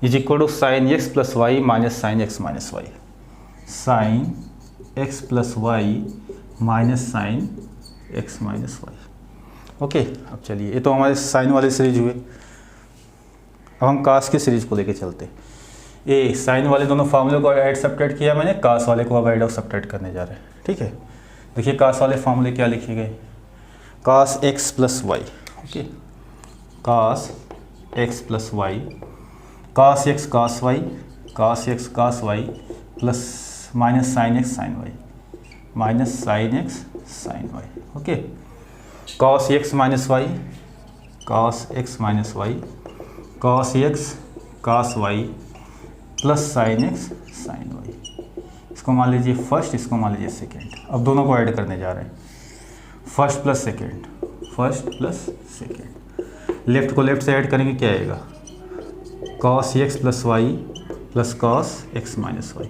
is equal to sine x plus y minus sine x minus y, sine x plus y minus sine x minus y. Okay, अब चलिए, ये तो हमारे sign वाले series हुए। अब हम कास की सीरीज को लेके चलते। ये साइन वाले दोनों फार्मूले को ऐड सब्ट्रैक्ट किया मैंने, कास वाले को अब ऐड और सब्ट्रैक्ट करने जा रहे हैं। ठीक है, देखिए कास वाले फार्मूले क्या लिखे गए, cos x plus Y. Okay, cos x plus y, cos x cos y, cos x cos y plus minus sine x sine y, minus sine x sine y. Okay, cos x minus y, cos x minus y, cos x cos y plus sine x sine y. इसको मान लीजिए first, इसको मान लीजिए second. अब दोनों को add करने जा रहे हैं, first plus second, first plus second. Left को लेफ्ट से ऐड करेंगे, क्या आएगा, cos x plus y plus cos x minus y.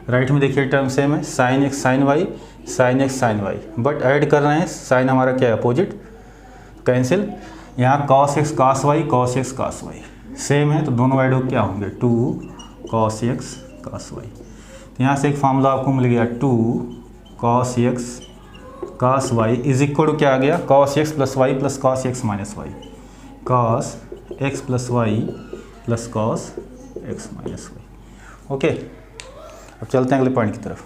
Right में देखिए टर्म सेम है, sine x sine y, sine x sine y, but add कर रहे हैं, साइन हमारा क्या है, अपोजिट, कैंसिल। यहाँ cos x cos y, cos x cos y same है, तो दोनों ऐड हो क्या होंगे, 2 कॉस एक्स कॉस वाई। तो यहाँ से एक फार्मूला आपको मिल गया, 2 cos x cos y is equal to क्या आ गया, cos x plus y plus cos x minus y, cos x plus y plus cos x minus y. Okay, अब चलते हैं अगले पॉइंट की तरफ।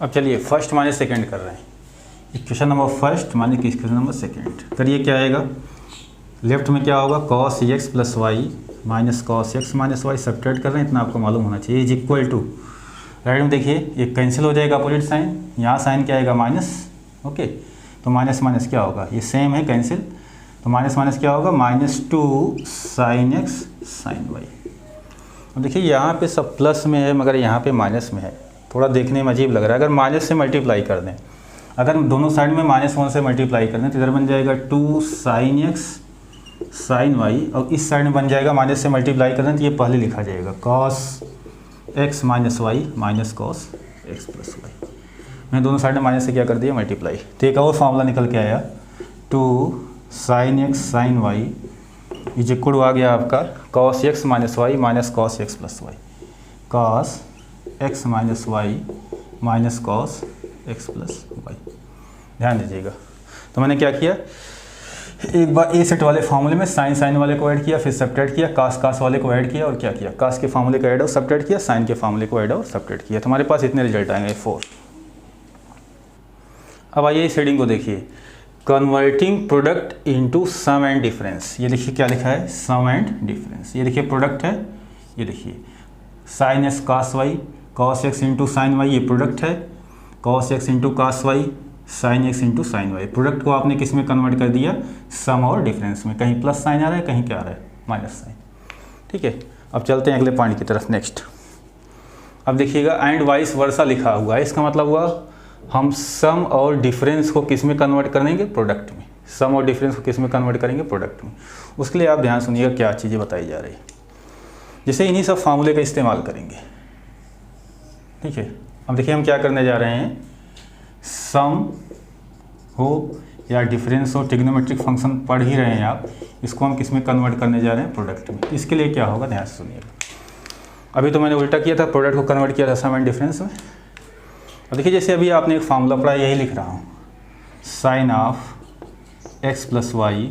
अब चलिए फर्स्ट माइनस सेकेंड कर रहे हैं, equation number first minus equation number second करिए, क्या आएगा, लेफ्ट में क्या होगा, cos x plus y minus cos x minus y, subtract कर रहे हैं, इतना आपको मालूम होना चाहिए, इज इक्वल टू, राइट में देखिए ये कैंसिल हो जाएगा अपोजिट साइन, यहाँ साइन क्या आएगा, माइनस। ओके, तो माइनस माइनस क्या होगा, ये सेम है, कैंसिल, तो माइनस माइनस क्या होगा, -2 साइन एक्स साइन वाई। अब देखिए यहाँ पे सब प्लस में है मगर यहाँ पे माइनस में है, थोड़ा देखने में अजीब लग रहा है। अगर माइनस से मल्टीप्लाई कर दें, अगर दोनों साइड में -1 से मल्टीप्लाई कर दें तो इधर बन जाएगा 2 साइन एक्स साइन वाई, और इस साइड में बन जाएगा माइनस से मल्टीप्लाई कर दें तो ये पहले लिखा जाएगा cos x minus y minus cos x plus y. मैंने दोनों साइड में माइनस से क्या कर दिया, मल्टीप्लाई। तो एक और फार्मूला निकल के आया, 2 sine x sine y is equal आ गया आपका cos x minus y minus cos x plus y, cos x minus y minus cos x plus y. ध्यान दीजिएगा, तो मैंने क्या किया, एक बार ए सेट वाले फार्मूले में साइन साइन वाले को ऐड किया, फिर सब्ट्रैक्ट किया, कास कास वाले को ऐड किया और क्या किया, कास के फार्मूले को ऐड और सब्ट्रैक्ट किया, साइन के फार्मूले को ऐड और सब्ट्रैक्ट किया। तो हमारे पास इतने रिजल्ट आएंगे 4। अब आइए इस हेडिंग को देखिए, converting product into sum and difference. ये देखिए क्या लिखा है, सम एंड डिफरेंस। ये देखिए प्रोडक्ट है, ये देखिए sine x cos y, cos x into sine y, ये प्रोडक्ट है, cos x into cos y, sine x into sine y. Product को आपने किस में कन्वर्ट कर दिया, सम और डिफरेंस में। कहीं प्लस साइन आ रहा है, कहीं क्या आ रहा है, माइनस साइन। ठीक है, अब चलते हैं अगले पॉइंट की तरफ, नेक्स्ट। अब देखिएगा एंड वाइस वर्सा लिखा हुआ है, इसका मतलब हुआ हम सम और डिफरेंस को किस में कन्वर्ट करेंगे, प्रोडक्ट में। सम और डिफरेंस को किस में कन्वर्ट करेंगे, प्रोडक्ट में। उसके लिए आप ध्यान सुनिएगा क्या चीज़ें बताई जा रही है। जैसे इन्हीं सब फार्मूले का इस्तेमाल करेंगे। ठीक है, अब देखिए हम क्या करने जा रहे हैं, सम हो या डिफरेंस हो, ट्रिग्नोमेट्रिक फंक्शन पढ़ ही रहे हैं आप, इसको हम किस में कन्वर्ट करने जा रहे हैं, प्रोडक्ट में। इसके लिए क्या होगा, ध्यान से सुनिएगा। अभी तो मैंने उल्टा किया था, प्रोडक्ट को कन्वर्ट किया था सम एंड डिफरेंस में। अब देखिए जैसे अभी आपने एक फार्मूला पढ़ा, यही लिख रहा हूँ, sine of x plus y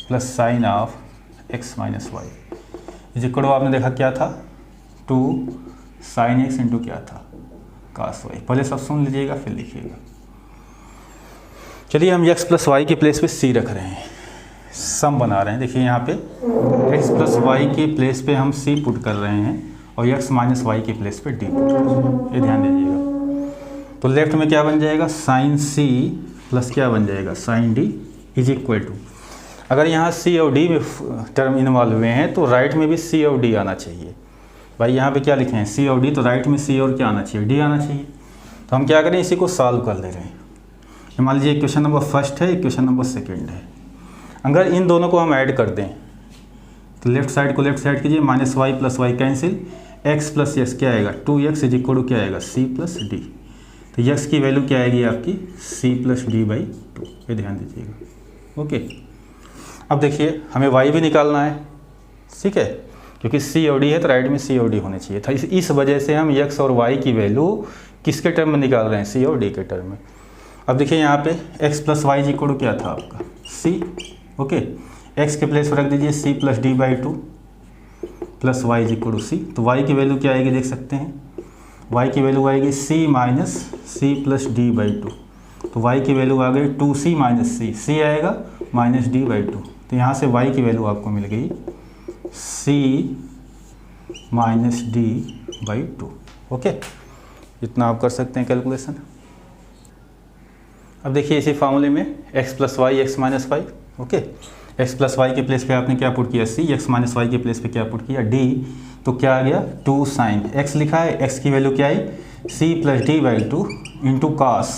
plus sine of x minus y equal to, आपने देखा क्या था, 2 साइन एक्स इंटू क्या था, कास वाई। पहले सब सुन लीजिएगा फिर लिखिएगा। चलिए हम एक्स प्लस वाई के प्लेस पे सी रख रहे हैं, सम बना रहे हैं। देखिए यहाँ पे एक्स प्लस वाई के प्लेस पे हम सी पुट कर रहे हैं और एक्स माइनस वाई के प्लेस पे डी पुट कर रहे हैं, ये ध्यान दीजिएगा। तो लेफ्ट में क्या बन जाएगा, साइन सी प्लस क्या बन जाएगा, sine d is equal to, अगर यहाँ सी और डी में टर्म इन्वॉल्व हुए हैं तो राइट में भी सी और डी आना चाहिए। भाई यहाँ पे क्या लिखे हैं, सी और डी, तो राइट में सी और क्या आना चाहिए, डी आना चाहिए। तो हम क्या करें, इसी को सॉल्व कर ले रहे हैं। मान लीजिए इक्वेशन नंबर फर्स्ट है, इक्वेशन नंबर सेकेंड है। अगर इन दोनों को हम ऐड कर दें तो लेफ्ट साइड को लेफ्ट साइड कीजिए, minus y plus y cancel, x plus x क्या आएगा, 2x इज इक्वल टू क्या आएगा, सी प्लस डी। तो एक्स की वैल्यू क्या आएगी आपकी, सी प्लस डी बाई 2, ये ध्यान दीजिएगा। ओके, अब देखिए हमें वाई भी निकालना है, ठीक है, क्योंकि सी और डी है तो राइट में सी और डी होने चाहिए था। इस वजह से हम एक्स और वाई की वैल्यू किसके टर्म में निकाल रहे हैं, सी और डी के टर्म में। अब देखिए यहाँ पे x प्लस वाई जी कोड क्या था आपका, c। ओके, x के प्लेस पर रख दीजिए c plus d by 2 plus y जी कोड c। तो y की वैल्यू क्या आएगी, देख सकते हैं, y की वैल्यू आएगी c minus c plus d by 2। तो y की वैल्यू आ गई 2c माइनस सी, c आएगा माइनस डी बाई 2। तो यहाँ से y की वैल्यू आपको मिल गई c minus d by 2। Okay, इतना आप कर सकते हैं कैलकुलेशन। अब देखिए इसी फार्मूले में x plus y x minus y. Okay, x plus y के प्लेस पे आपने क्या पुट किया, c, x माइनस वाई के प्लेस पे क्या पुट किया, d। तो क्या आ गया, 2 साइन x लिखा है, x की वैल्यू क्या आई, c plus d by 2 into cos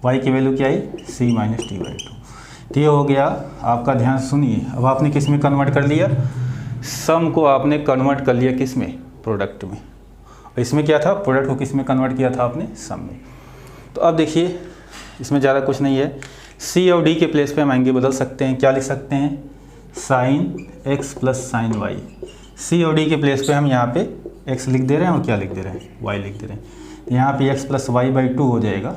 y की वैल्यू क्या आई, c माइनस डी बाई 2। तो ये हो गया आपका, ध्यान सुनिए। अब आपने किस में कन्वर्ट कर लिया, सम को आपने कन्वर्ट कर लिया किस में, प्रोडक्ट में। और इसमें क्या था, प्रोडक्ट को किस में कन्वर्ट किया था आपने, सम में। तो अब देखिए इसमें ज़्यादा कुछ नहीं है, सी और डी के प्लेस पे हम आएंगे बदल सकते हैं। क्या लिख सकते हैं, sine x plus sine y. C और डी के प्लेस पे हम यहाँ पे एक्स लिख दे रहे हैं और क्या लिख दे रहे हैं, वाई लिख दे रहे हैं। तो यहाँ पे एक्स प्लस वाई बाई 2 हो जाएगा,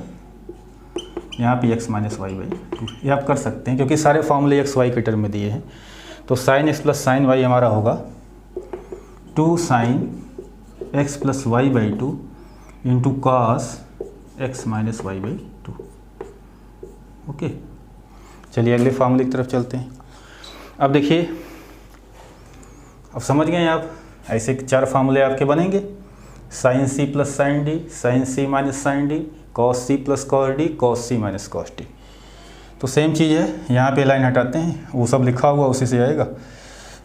यहाँ पे एक्स माइनस वाई बाई 2। ये आप कर सकते हैं क्योंकि सारे फॉर्मूले एक्स वाई के टर्म में दिए हैं। तो sine x plus sine y हमारा होगा 2 sine x plus y by 2 into cos x minus y by 2। Okay, चलिए अगले फार्मूले की तरफ चलते हैं। अब देखिए, अब समझ गए आप, ऐसे 4 फार्मूले आपके बनेंगे, sine C plus sine D, sine C minus sine D, cos C plus cos D, cos C minus cos D. तो सेम चीज़ है, यहाँ पे लाइन हटाते हैं, वो सब लिखा हुआ उसी से आएगा,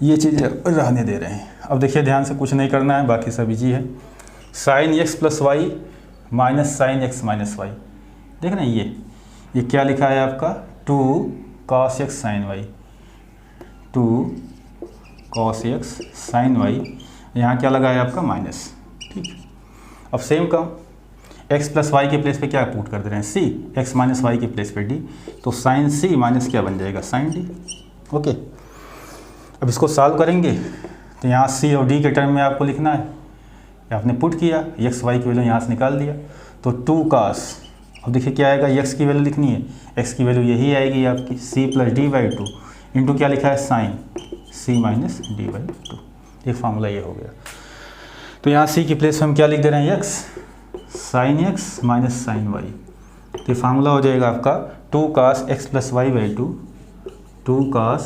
ये चीज़ रहने दे रहे हैं। अब देखिए ध्यान से, कुछ नहीं करना है, बाकी सब इजी है। Sine x plus y minus sine x minus y, देख रहे हैं ये क्या लिखा है आपका, 2 cos x sine y, 2 cos x sine y. यहाँ क्या लगा है आपका, माइनस। ठीक, अब सेम काम, x प्लस वाई के प्लेस पे क्या पुट कर दे रहे हैं, c, x माइनस वाई के प्लेस पे d। तो साइन c माइनस क्या बन जाएगा, साइन d। ओके, अब इसको सॉल्व करेंगे तो यहाँ c और d के टर्म में आपको लिखना है, आपने पुट किया, एक्स वाई की वैल्यू यहाँ से निकाल दिया, तो 2 cos, अब देखिए क्या आएगा, एक्स की वैल्यू लिखनी है, एक्स की वैल्यू यही आएगी आपकी c plus d by two into क्या लिखा है sine c minus d by two. एक फार्मूला ये हो गया। तो यहाँ c की प्लेस में हम क्या लिख दे रहे हैं, x sine x minus sine y. तो फार्मूला हो जाएगा आपका 2 cos x plus y by two, 2 cos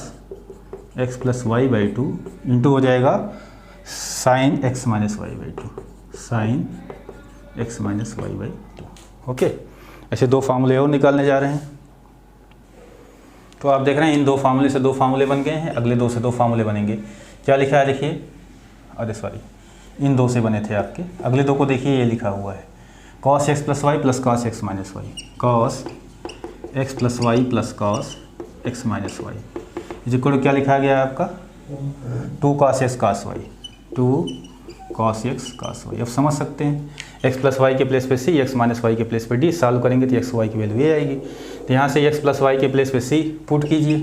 x plus y by two into हो जाएगा sine x minus y by two, sine x minus y by two. Okay, ऐसे 2 फार्मूले और निकालने जा रहे हैं। तो आप देख रहे हैं इन 2 फार्मूले से 2 फार्मूले बन गए हैं, अगले 2 से 2 फार्मूले बनेंगे। क्या लिखा है देखिए, अरे सॉरी, इन 2 से बने थे आपके, अगले 2 को देखिए, ये लिखा हुआ है cos x plus y plus cos x minus y, cos x plus y plus cos x minus y, जिसको क्या लिखा गया है आपका 2 cos x cos y, 2 cos x cos y। अब समझ सकते हैं, x प्लस वाई के प्लेस पे c, x माइनस वाई के प्लेस पे d, सॉल्व करेंगे तो x y की वैल्यू ये आएगी। तो यहाँ से x प्लस वाई के प्लेस पे c पुट कीजिए,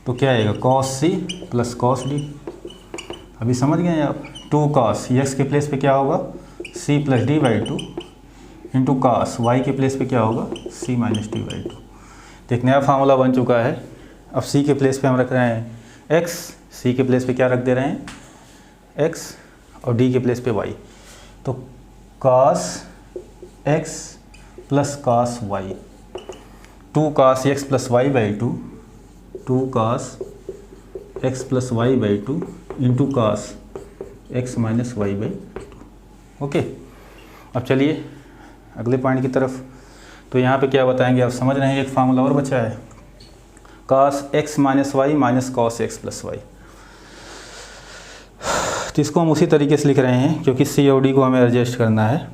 तो क्या आएगा cos c plus cos d। अभी समझ गए आप, 2 cos x के प्लेस पे क्या होगा c plus d by two into cos y के प्लेस पे क्या होगा c minus d by two. तो एक नया फार्मूला बन चुका है। अब c के प्लेस पे हम रख रहे हैं x, c के प्लेस पे क्या रख दे रहे हैं x और d के प्लेस पे y। तो cos x plus cos y, 2 cos x plus y by two, 2 cos x plus y by two into cos x minus y by two. Okay, अब चलिए अगले पॉइंट की तरफ। तो यहाँ पे क्या बताएंगे, आप समझ रहे हैं, एक फार्मूला और बचा है cos x minus y minus cos x plus y. तो इसको हम उसी तरीके से लिख रहे हैं क्योंकि c और d को हमें एडजस्ट करना है।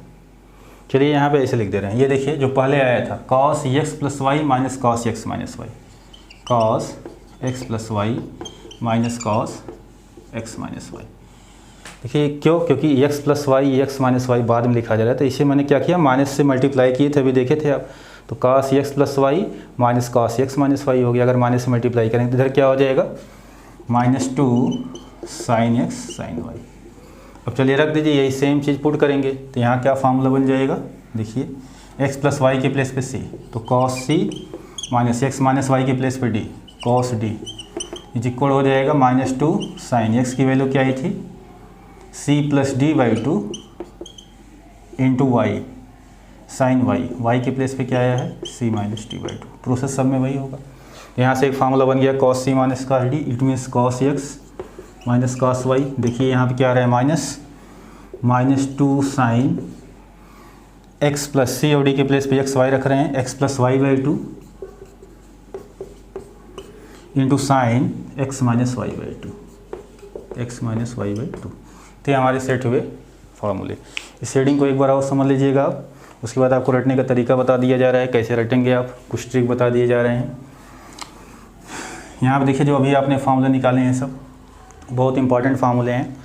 चलिए यहाँ पे ऐसे लिख दे रहे हैं, ये देखिए जो पहले आया था cos x plus y minus cos x minus y, cos x plus y minus cos x minus y. देखिए क्यों, क्योंकि x plus y x minus y बाद में लिखा जा रहा है, तो इसे मैंने क्या किया, माइनस से मल्टीप्लाई किए थे, अभी देखे थे आप। तो cos x plus y minus cos x minus y हो गया। अगर माइनस से मल्टीप्लाई करेंगे तो इधर क्या हो जाएगा, -2 साइन x साइन वाई। अब चलिए रख दीजिए, यही सेम चीज़ पुट करेंगे तो यहाँ क्या फार्मूला बन जाएगा, देखिए x प्लस वाई के प्लेस पे c, तो cos c minus x minus y के प्लेस पे d, cos d इक्वल हो जाएगा -2 साइन x की वैल्यू क्या आई थी c plus d by two into y sine y, y के प्लेस पे क्या आया है c minus d by two. Process सब में वही होगा। यहाँ से एक फार्मूला बन गया cos c minus cos d, it means cos x minus cos y। देखिए यहाँ पे क्या आ रहा है, -2 साइन x प्लस c और d के प्लेस पे x y रख रहे हैं, x plus y by two into sine x minus y by two, x minus y by two. तो ये हमारे सेट हुए फार्मूले। इस सेटिंग को एक बार और समझ लीजिएगा आप। उसके बाद आपको रटने का तरीका बता दिया जा रहा है, कैसे रटेंगे आप, कुछ ट्रिक बता दिए जा रहे हैं। यहाँ पर देखिए जो अभी आपने फार्मूले निकाले हैं सब बहुत इंपॉर्टेंट फार्मूले हैं।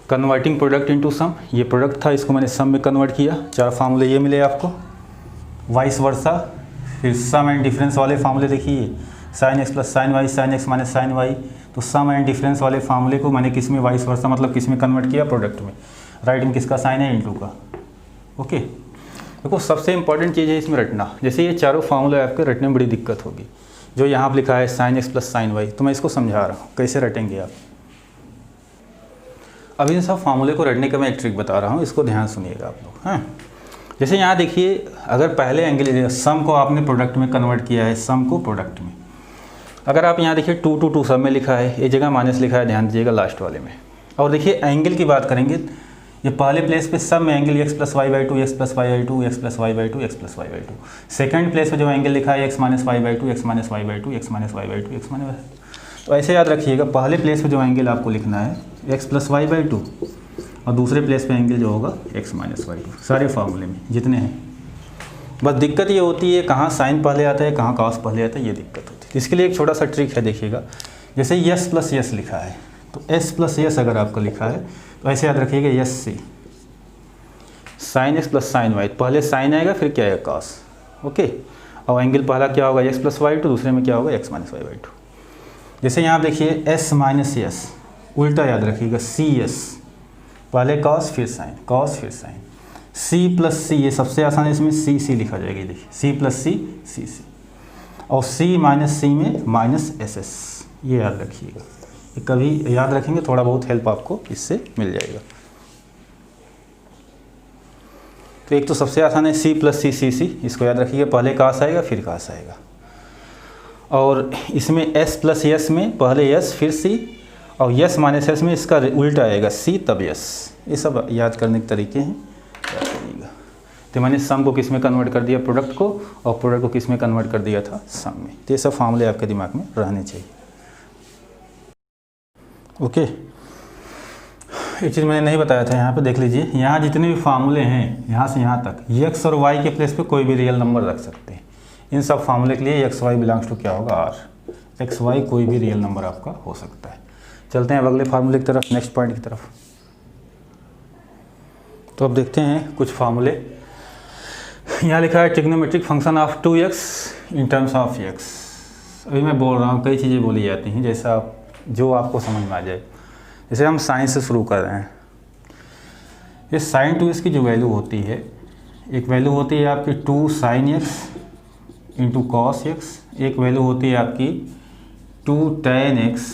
कन्वर्टिंग प्रोडक्ट इनटू सम, ये प्रोडक्ट था, इसको मैंने सम में कन्वर्ट किया। 4 फार्मूले ये मिले आपको। वाइस वर्सा, फिर सम एंड डिफरेंस वाले फार्मूले देखिए, sine x plus sine y, sine x minus sine y. तो सम एंड डिफरेंस वाले फार्मूले को मैंने किस में, वाइस वर्सा मतलब किस में कन्वर्ट किया, प्रोडक्ट में। राइट में किसका साइन है, इनटू का। ओके, देखो सबसे इंपॉर्टेंट चीज़ है इसमें रटना। जैसे ये चारों फार्मूले आपके रटने में बड़ी दिक्कत होगी। जो यहाँ पर लिखा है sine x plus sine y, तो मैं इसको समझा रहा हूँ कैसे रटेंगे आप। अब इन सब फार्मूले को रटने का मैं एक ट्रिक बता रहा हूँ, इसको ध्यान सुनिएगा आप लोग। हाँ, जैसे यहाँ देखिए, अगर पहले एंगल सम को आपने प्रोडक्ट में कन्वर्ट किया है, सम को प्रोडक्ट में, अगर आप यहाँ देखिए 2 2 2 सब में लिखा है, एक जगह माइनस लिखा है, ध्यान दीजिएगा लास्ट वाले में। और देखिए एंगल की बात करेंगे, ये पहले प्लेस पे सब में angle x plus y by two, x plus y by two, x plus y by two, x plus y by two. Second place पे जो एंगल लिखा है x minus y by two, x minus y by two, x minus y by two, x minus. तो ऐसे याद रखिएगा, पहले place पे जो एंगल आपको लिखना है x plus y by two, और दूसरे प्लेस पे एंगल जो होगा x माइनस वाई टू। सारे फार्मूले में जितने हैं, बस दिक्कत ये होती है कहाँ साइन पहले आता है, कहाँ कॉस पहले आता है, ये दिक्कत होती है। इसके लिए एक छोटा सा ट्रिक है, देखिएगा। जैसे यस प्लस यस लिखा है, तो एस प्लस यस अगर आपका लिखा है तो ऐसे याद रखिएगा, यस से sine x plus sine y, पहले साइन आएगा फिर क्या आएगा कॉस। ओके, और एंगल पहला क्या होगा एक्स प्लस वाई टू, दूसरे में क्या होगा x minus y by two. जैसे यहाँ देखिए एस माइनस यस, उल्टा याद रखिएगा सी एस, पहले कॉस फिर साइन, कॉस फिर साइन। सी प्लस सी, ये सबसे आसान है, इसमें सी सी लिखा जाएगा, देखिए सी प्लस सी सी सी, और सी माइनस सी में माइनस एस एस, ये याद रखिएगा। ये कभी याद रखेंगे थोड़ा बहुत हेल्प आपको इससे मिल जाएगा। तो एक तो सबसे आसान है सी प्लस सी सी सी, इसको याद रखिएगा, पहले कास आएगा फिर कास आएगा। और इसमें एस प्लस यस में पहले यस फिर सी, और यस माइनस एस में इसका उल्टा आएगा सी तब यस। ये सब याद करने के तरीके हैं, याद करिएगा। तो मैंने सम को किस में कन्वर्ट कर दिया, प्रोडक्ट को, और प्रोडक्ट को किस में कन्वर्ट कर दिया था, सम में। तो ये सब फार्मूले आपके दिमाग में रहने चाहिए। ओके, एक चीज़ मैंने नहीं बताया था, यहाँ पे देख लीजिए, यहाँ जितने भी फार्मूले हैं यहाँ से यहाँ तक, एक्स और वाई के प्लेस पे कोई भी रियल नंबर रख सकते हैं। इन सब फार्मूले के लिए एक्स वाई बिलोंग्स टू क्या होगा, आर। एक्स वाई कोई भी रियल नंबर आपका हो सकता है। चलते हैं अब अगले फार्मूले की तरफ, नेक्स्ट पॉइंट की तरफ। तो अब देखते हैं कुछ फार्मूले। यहाँ लिखा है trigonometric function of 2x in terms of x। अभी मैं बोल रहा हूँ, कई चीज़ें बोली जाती हैं, जैसा जो आपको समझ में आ जाए। जैसे हम साइन से शुरू कर रहे हैं, ये साइन 2x की जो वैल्यू होती है, एक वैल्यू होती है आपकी 2 sin x into cos x, एक वैल्यू होती है आपकी 2 tan x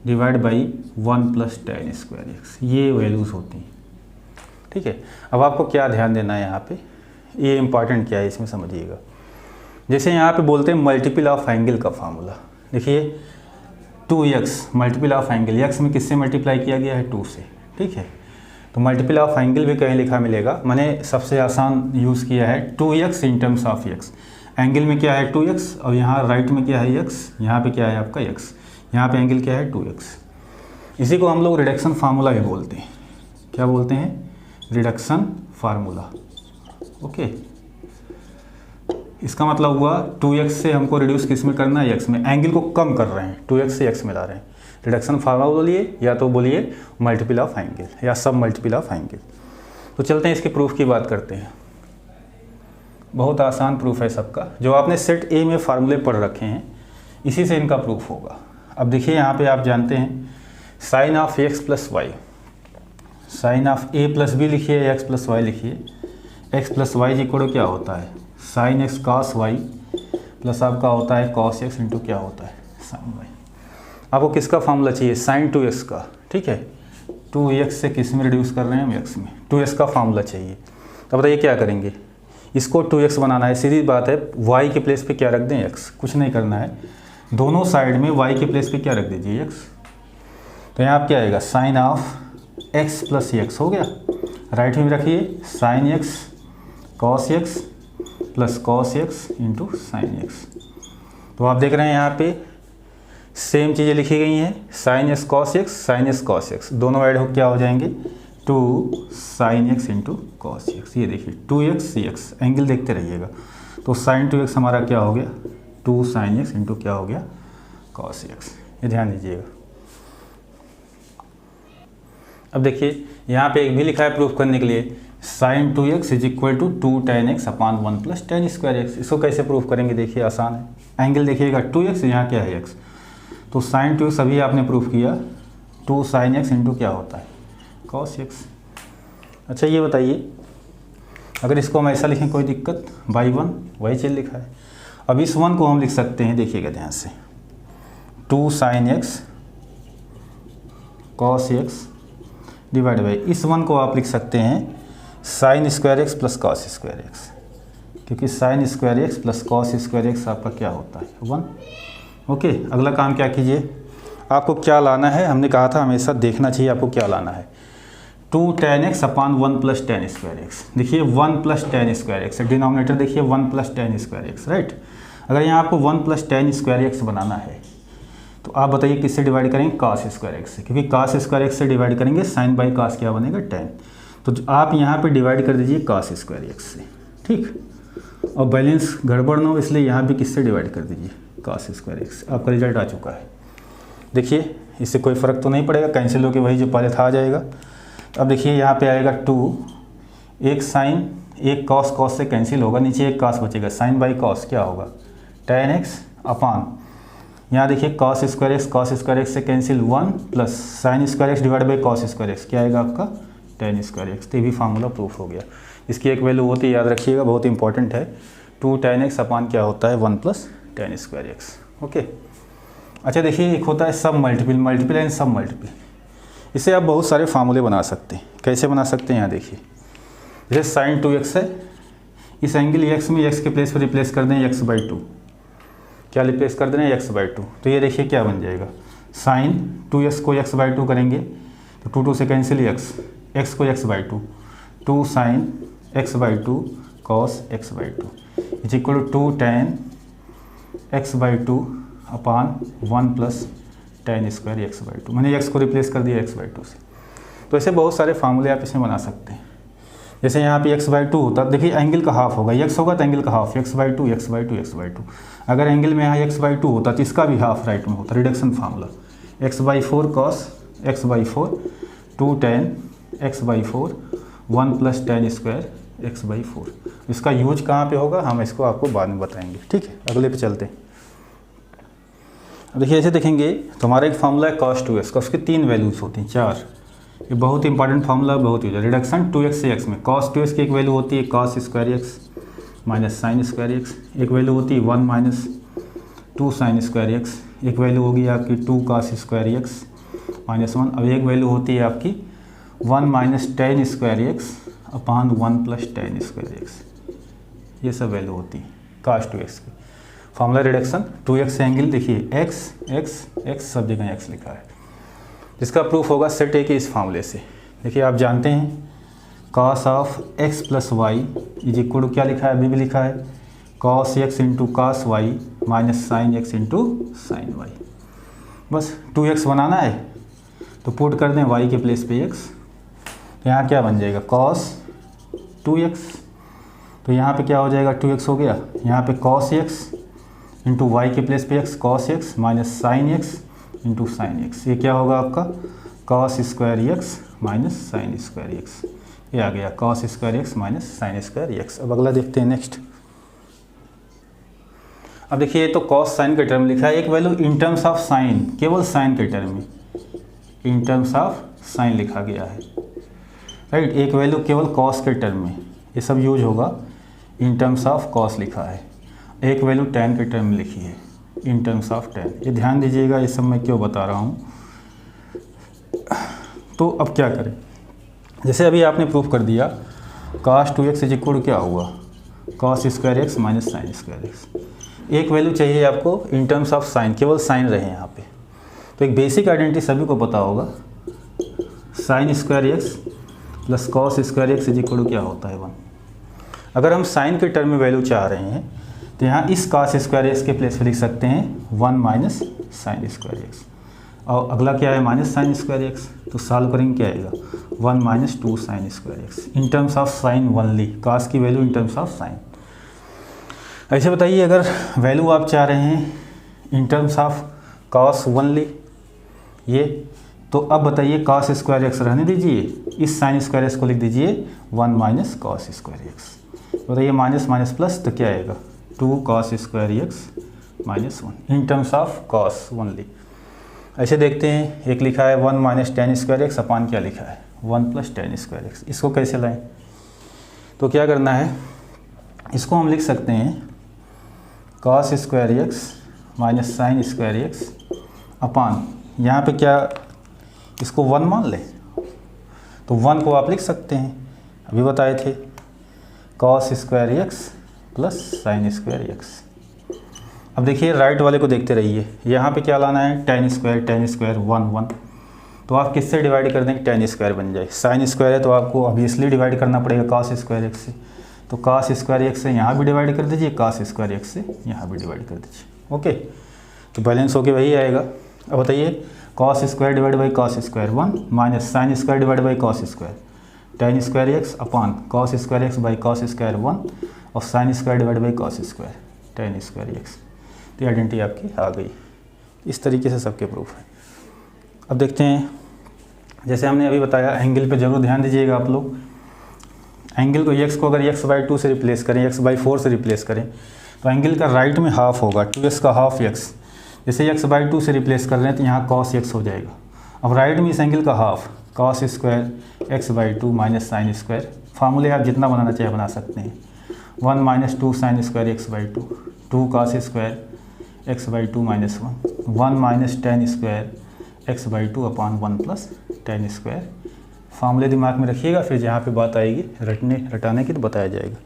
divide by 1 plus tan square x। ये वैल्यूज़ होती हैं, ठीक है। अब आपको क्या ध्यान देना है यहाँ पे, ये इंपॉर्टेंट क्या है इसमें समझिएगा। जैसे यहाँ पे बोलते हैं मल्टीपल ऑफ एंगल का फार्मूला, देखिए 2x multiple of angle, x में किससे मल्टीप्लाई किया गया है, 2 से, ठीक है। तो मल्टीपल ऑफ एंगल भी कहीं लिखा मिलेगा, मैंने सबसे आसान यूज़ किया है 2x in terms of x। Angle में क्या है 2x, और यहाँ राइट में क्या है x, यहाँ पे क्या है आपका x, यहाँ पे एंगल क्या है 2x। इसी को हम लोग रिडक्शन फार्मूला भी बोलते हैं। क्या बोलते हैं, रिडक्शन फार्मूला। ओके, इसका मतलब हुआ 2x से हमको रिड्यूस किस में करना है, x में। एंगल को कम कर रहे हैं, 2x से x में ला रहे हैं। रिडक्शन फार्मूला बोलिए या तो बोलिए मल्टीपल ऑफ एंगल या सब मल्टीपल ऑफ एंगल। तो चलते हैं इसके प्रूफ की बात करते हैं। बहुत आसान प्रूफ है सबका, जो आपने सेट ए में फार्मूले पढ़ रखे हैं इसी से इनका प्रूफ होगा। अब देखिए यहाँ पे आप जानते हैं sine of x plus y, sine of A plus b लिखिए, एक्स प्लस वाई लिखिए। एक्स प्लस वाई इक्वल क्या होता है, sine x cos y plus आपका होता है कॉस एक्स इंटू क्या होता है, साइन वाई। आपको किसका फार्मूला चाहिए, साइन 2x का, ठीक है। 2x से किस में रिड्यूस कर रहे हैं हम, x में। 2x का फार्मूला चाहिए। तो बताइए क्या करेंगे, इसको 2x बनाना है, सीधी बात है। y के प्लेस पे क्या रख दें, x, कुछ नहीं करना है। दोनों साइड में y के प्लेस पे क्या रख दीजिए, x। तो यहाँ आप क्या आएगा, sine of x plus x हो गया। राइट में रखिए sine x cos x plus cos x into sine x। तो आप देख रहे हैं यहाँ पे सेम चीज़ें लिखी गई हैं, sine x cos x, sign x cos x, दोनों ऐड हो क्या हो जाएंगे, 2 sine x into cos x. ये देखिए 2x cx, एंगल देखते रहिएगा। तो साइन 2x हमारा क्या हो गया, 2 साइन एक्स इंटू क्या हो गया, कॉस एक्स। ये ध्यान दीजिएगा। अब देखिए यहाँ पे एक भी लिखा है प्रूफ करने के लिए, sine 2x is equal to 2 tan x upon 1 plus tan square x। इसको कैसे प्रूफ करेंगे, देखिए आसान है। एंगल देखिएगा 2x, यहाँ क्या है x, तो साइन 2x अभी आपने प्रूफ किया, 2 साइन x इंटू क्या होता है, कॉस x। अच्छा ये बताइए, अगर इसको हम ऐसा लिखें कोई दिक्कत, बाई 1, वही चीज़ लिखा है। अब इस 1 को हम लिख सकते हैं, देखिएगा ध्यान से, 2 sine x cos x divide by, इस 1 को आप लिख सकते हैं sine square x plus cos square x, क्योंकि sine square x plus cos square x आपका क्या होता है, 1। ओके, अगला काम क्या कीजिए, आपको क्या लाना है, हमने कहा था हमेशा देखना चाहिए आपको क्या लाना है, 2 tan x upon 1 plus tan square x। देखिए 1 plus tan square x, denominator देखिए 1 plus tan square x, right. अगर यहाँ आपको 1 प्लस tan स्क्वायर x बनाना है तो आप बताइए किससे डिवाइड करेंगे, cos स्क्वायर x से, क्योंकि cos स्क्वायर x से डिवाइड करेंगे साइन बाई cos क्या बनेगा, tan। तो आप यहाँ पे डिवाइड कर दीजिए cos स्क्वायर x से, ठीक। और बैलेंस गड़बड़ ना हो इसलिए यहाँ भी किससे डिवाइड कर दीजिए, cos स्क्वायर x। आपका रिजल्ट आ चुका है। देखिए इससे कोई फ़र्क तो नहीं पड़ेगा, कैंसिल होकर वही जो पहले था आ जाएगा। अब देखिए यहाँ पे आएगा 2, एक साइन एक कॉस, कॉस से कैंसिल होगा, नीचे एक कॉस बचेगा, साइन बाई कॉस क्या होगा, tan x अपॉन यहाँ देखिए कॉस स्क्वायर एक्स से cancel 1 plus sine square x divide by cos square x, क्या आएगा आपका टेन स्क्वायर एक्स। तो ये भी फार्मूला प्रूफ हो गया। इसकी एक वैल्यू होती है, याद रखिएगा, बहुत इंपॉर्टेंट है, 2 tan x अपान क्या होता है 1 plus tan square x. Okay, अच्छा देखिए एक होता है सब मल्टीपल एंड सब मल्टीपल। इससे आप बहुत सारे फार्मूले बना सकते हैं। कैसे बना सकते हैं, यहाँ देखिए, जैसे साइन 2x है, इस एंगल x में x के प्लेस पर रिप्लेस कर दें x/2, क्या रिप्लेस कर दें x/2, तो ये देखिए क्या बन जाएगा, साइन 2x को x/2 करेंगे तो 2 से कैंसिल x को x/2, 2 sine x/2 cos x/2 is equal to 2 tan x/2 upon 1 plus tan square x/2। मैंने x को रिप्लेस कर दिया x/2 से। तो ऐसे बहुत सारे फार्मूले आप इसमें बना सकते हैं। जैसे यहाँ पे x/2 होता, देखिए एंगल का हाफ होगा, x होगा तो एंगल का हाफ x/2। अगर एंगल में यहाँ x/2 होता तो इसका भी हाफ राइट में होता, reduction formula x/4 cos x/4, 2 tan x/4 1 plus tan square x/4। इसका यूज कहाँ पे होगा हम इसको आपको बाद में बताएंगे, ठीक है। अगले पे चलते हैं। अब देखिए ऐसे देखेंगे तो हमारा एक फार्मूला है cos 2x का, उसके 3 वैल्यूज होती हैं, 4। ये बहुत इंपॉर्टेंट फार्मूला, बहुत यूज है। रिडक्शन 2x से x में cos 2x की एक वैल्यू होती है cos square x minus sine square x, एक वैल्यू होती है 1 माइनस 2 साइन स्क्वायर एक्स, एक वैल्यू होगी आपकी 2 cos स्क्वायर एक्स माइनस 1, अब एक वैल्यू होती है आपकी 1 minus tan square x upon 1 plus tan square x. ये सब वैल्यू होती है cos 2x की। फार्मूला रिडक्शन 2x से एंगल देखिए x सब जगह x लिखा है, जिसका प्रूफ होगा सेट ए के इस फार्मूले से। देखिए आप जानते हैं cos of x plus y is equal to क्या लिखा है, अभी भी लिखा है cos x into cos y minus sine x into sine y. बस 2x बनाना है तो पुट कर दें y के प्लेस पे x, तो यहाँ क्या बन जाएगा cos 2x, तो यहाँ पे क्या हो जाएगा 2x हो गया, यहाँ पे cos x इंटू वाई के प्लेस पे x cos x minus sine x into sine x, ये क्या होगा आपका cos square x minus sine square x, ये आ गया cos square x minus sine square x। अब अगला देखते हैं नेक्स्ट। अब देखिए ये तो cos साइन के टर्म लिखा है, एक value in terms of sine, केवल साइन के टर्म में इन टर्म्स ऑफ साइन लिखा गया है, राइट। एक वैल्यू केवल cos के टर्म में, ये सब यूज होगा, इन टर्म्स ऑफ cos लिखा है। एक वैल्यू tan के टर्म में लिखी है इन टर्म्स ऑफ tan। ये ध्यान दीजिएगा, ये सब मैं क्यों बता रहा हूँ। तो अब क्या करें, जैसे अभी आपने प्रूफ कर दिया cos 2x इज इक्वल क्या हुआ cos square x minus sine square x। एक वैल्यू चाहिए आपको इन टर्म्स ऑफ साइन, केवल साइन रहे यहाँ पे। तो एक बेसिक आइडेंटिटी सभी को पता होगा, sign square x plus cos square x is equal क्या होता है 1। अगर हम साइन के टर्म में वैल्यू चाह रहे हैं तो यहाँ इस cos स्क्वायर एक्स के प्लेस पे लिख सकते हैं 1 माइनस साइन स्क्वायर एक्स, और अगला क्या है माइनस साइन स्क्वायर एक्स, तो सॉल्व करेंगे क्या आएगा 1 minus 2 sign square x in terms of sine only, cos की value in terms of sine. ऐसे बताइए अगर वैल्यू आप चाह रहे हैं in terms of cos only ये, तो अब बताइए cos स्क्वायर एक्स रहने दीजिए, इस साइन स्क्वायर एक्स को लिख दीजिए 1 माइनस cos स्क्वायर एक्स, बताइए माइनस माइनस प्लस तो क्या आएगा 2 cos square x minus 1 in terms of cos only. ऐसे देखते हैं, एक लिखा है 1 माइनस टेन स्क्वायर एक्स अपान क्या लिखा है 1 प्लस टेन स्क्वायर एक्स। इसको कैसे लाएं, तो क्या करना है, इसको हम लिख सकते हैं cos square x minus sine square x upon, यहाँ पे क्या इसको 1 मान लें तो 1 को आप लिख सकते हैं, अभी बताए थे cos square x plus sine square x. अब देखिए राइट वाले को देखते रहिए, यहाँ पे क्या लाना है टेन स्क्वायर 1 तो आप किससे डिवाइड कर देंगे टेन स्क्वायर बन जाए, साइन स्क्वायर है तो आपको ऑब्वियसली डिवाइड करना पड़ेगा cos स्क्वायर एक्स से, तो cos स्क्वायर एक्स से यहाँ भी डिवाइड कर दीजिए, cos स्क्वायर एक्स से यहाँ भी डिवाइड कर दीजिए। ओके, तो बैलेंस होके वही आएगा। अब बताइए cos square divide by cos square 1 minus sine square divide by cos square ten square x upon cos square x by cos square 1 और sine square divide by cos square ten square x. तो identity आपकी आ गई। इस तरीके से सबके proof है। अब देखते हैं, जैसे हमने अभी बताया एंगल पे ज़रूर ध्यान दीजिएगा आप लोग। एंगल को x को अगर x/2 से रिप्लेस करें, x/4 से रिप्लेस करें तो एंगल का राइट में हाफ होगा, 2x का हाफ x, जैसे x/2 से रिप्लेस कर रहे हैं तो यहाँ cos x हो जाएगा। अब राइट में इस एंगल का half cos square x/2 minus sine square, फार्मूले आप जितना बनाना चाहे बना सकते हैं। 1 minus 2 sine square x/2, 2 cos square x/2 minus 1 minus tan square x/2 upon 1 plus tan square. फार्मूले दिमाग में रखिएगा, फिर जहाँ पे बात आएगी रटाने की तो बताया जाएगा।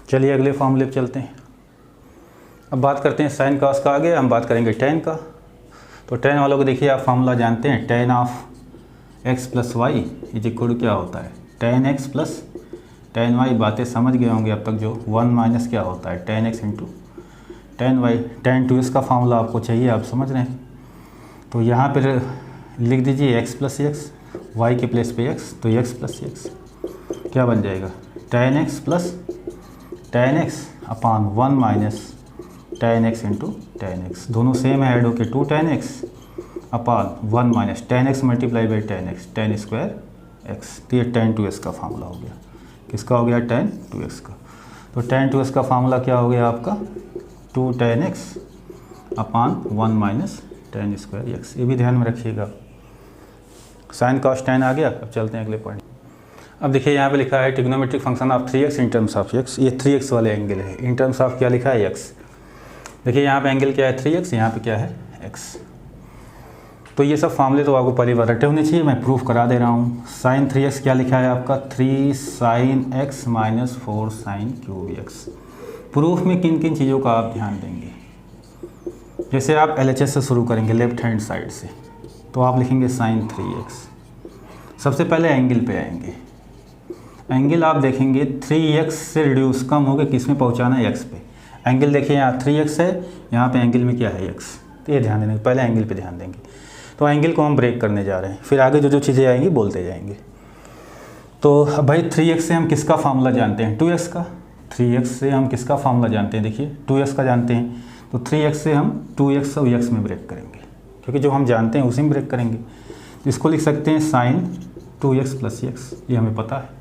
चलिए अगले फार्मूले पे चलते हैं। अब बात करते हैं साइन कॉस का। आगे हम बात करेंगे टेन का। तो टेन वालों को देखिए, आप फार्मूला जानते हैं, tan of x plus y is equal to क्या होता है, tan x plus tan y. बातें समझ गए होंगे अब तक जो 1 माइनस क्या होता है tan x into tan y. Tan two इसका फार्मूला आपको चाहिए, आप समझ रहे हैं। तो यहाँ पर लिख दीजिए x प्लस एक्स, वाई के प्लेस पे x, तो x प्लस एक्स क्या बन जाएगा, ten x plus tan x upon 1 minus tan x into ten x. दोनों सेम है, ऐड होके 2 tan x upon 1 minus tan x multiply by ten x, ten square x. तो ये ten to x का formula हो गया। किसका हो गया, टेन टू एक्स का। तो टेन टू एक्स का फार्मूला क्या हो गया आपका, 2 tan x upon 1 minus tan square x. ये भी ध्यान में रखिएगा। साइन कॉस टेन आ गया। अब चलते हैं अगले पॉइंट। अब देखिए यहाँ पे लिखा है trigonometric function of 3x in terms of x। ये 3x वाले एंगल है, इन टर्म्स ऑफ क्या लिखा है, x। देखिए यहाँ पे एंगल क्या है 3x, यहाँ पे क्या है x। तो ये सब फार्मूले तो आपको पहली बार रटे होने चाहिए, मैं प्रूफ करा दे रहा हूँ। साइन 3x क्या लिखा है आपका, 3 sine x minus 4 sine cube x। Proof में किन किन चीज़ों का आप ध्यान देंगे, जैसे आप LHS से शुरू करेंगे लेफ्ट हैंड साइड से, तो आप लिखेंगे साइन 3x। सबसे पहले एंगल पे आएंगे। एंगल आप देखेंगे 3x से रिड्यूस कम हो गए, किस में पहुँचाना है, x पे। एंगल देखिए यहाँ 3x है, यहाँ पे एंगल में क्या है x। तो ये ध्यान देंगे, पहले एंगल पे ध्यान देंगे। तो एंगल को हम ब्रेक करने जा रहे हैं, फिर आगे जो जो चीज़ें आएंगी बोलते जाएंगे। तो भाई 3x से हम किसका फार्मूला जानते हैं, 2x का। 3x से हम किसका फार्मूला जानते हैं, देखिए 2x का जानते हैं। तो 3x से हम 2x और x में ब्रेक करेंगे, क्योंकि जो हम जानते हैं उसी में ब्रेक करेंगे। तो इसको लिख सकते हैं साइन 2x प्लस x, ये हमें पता है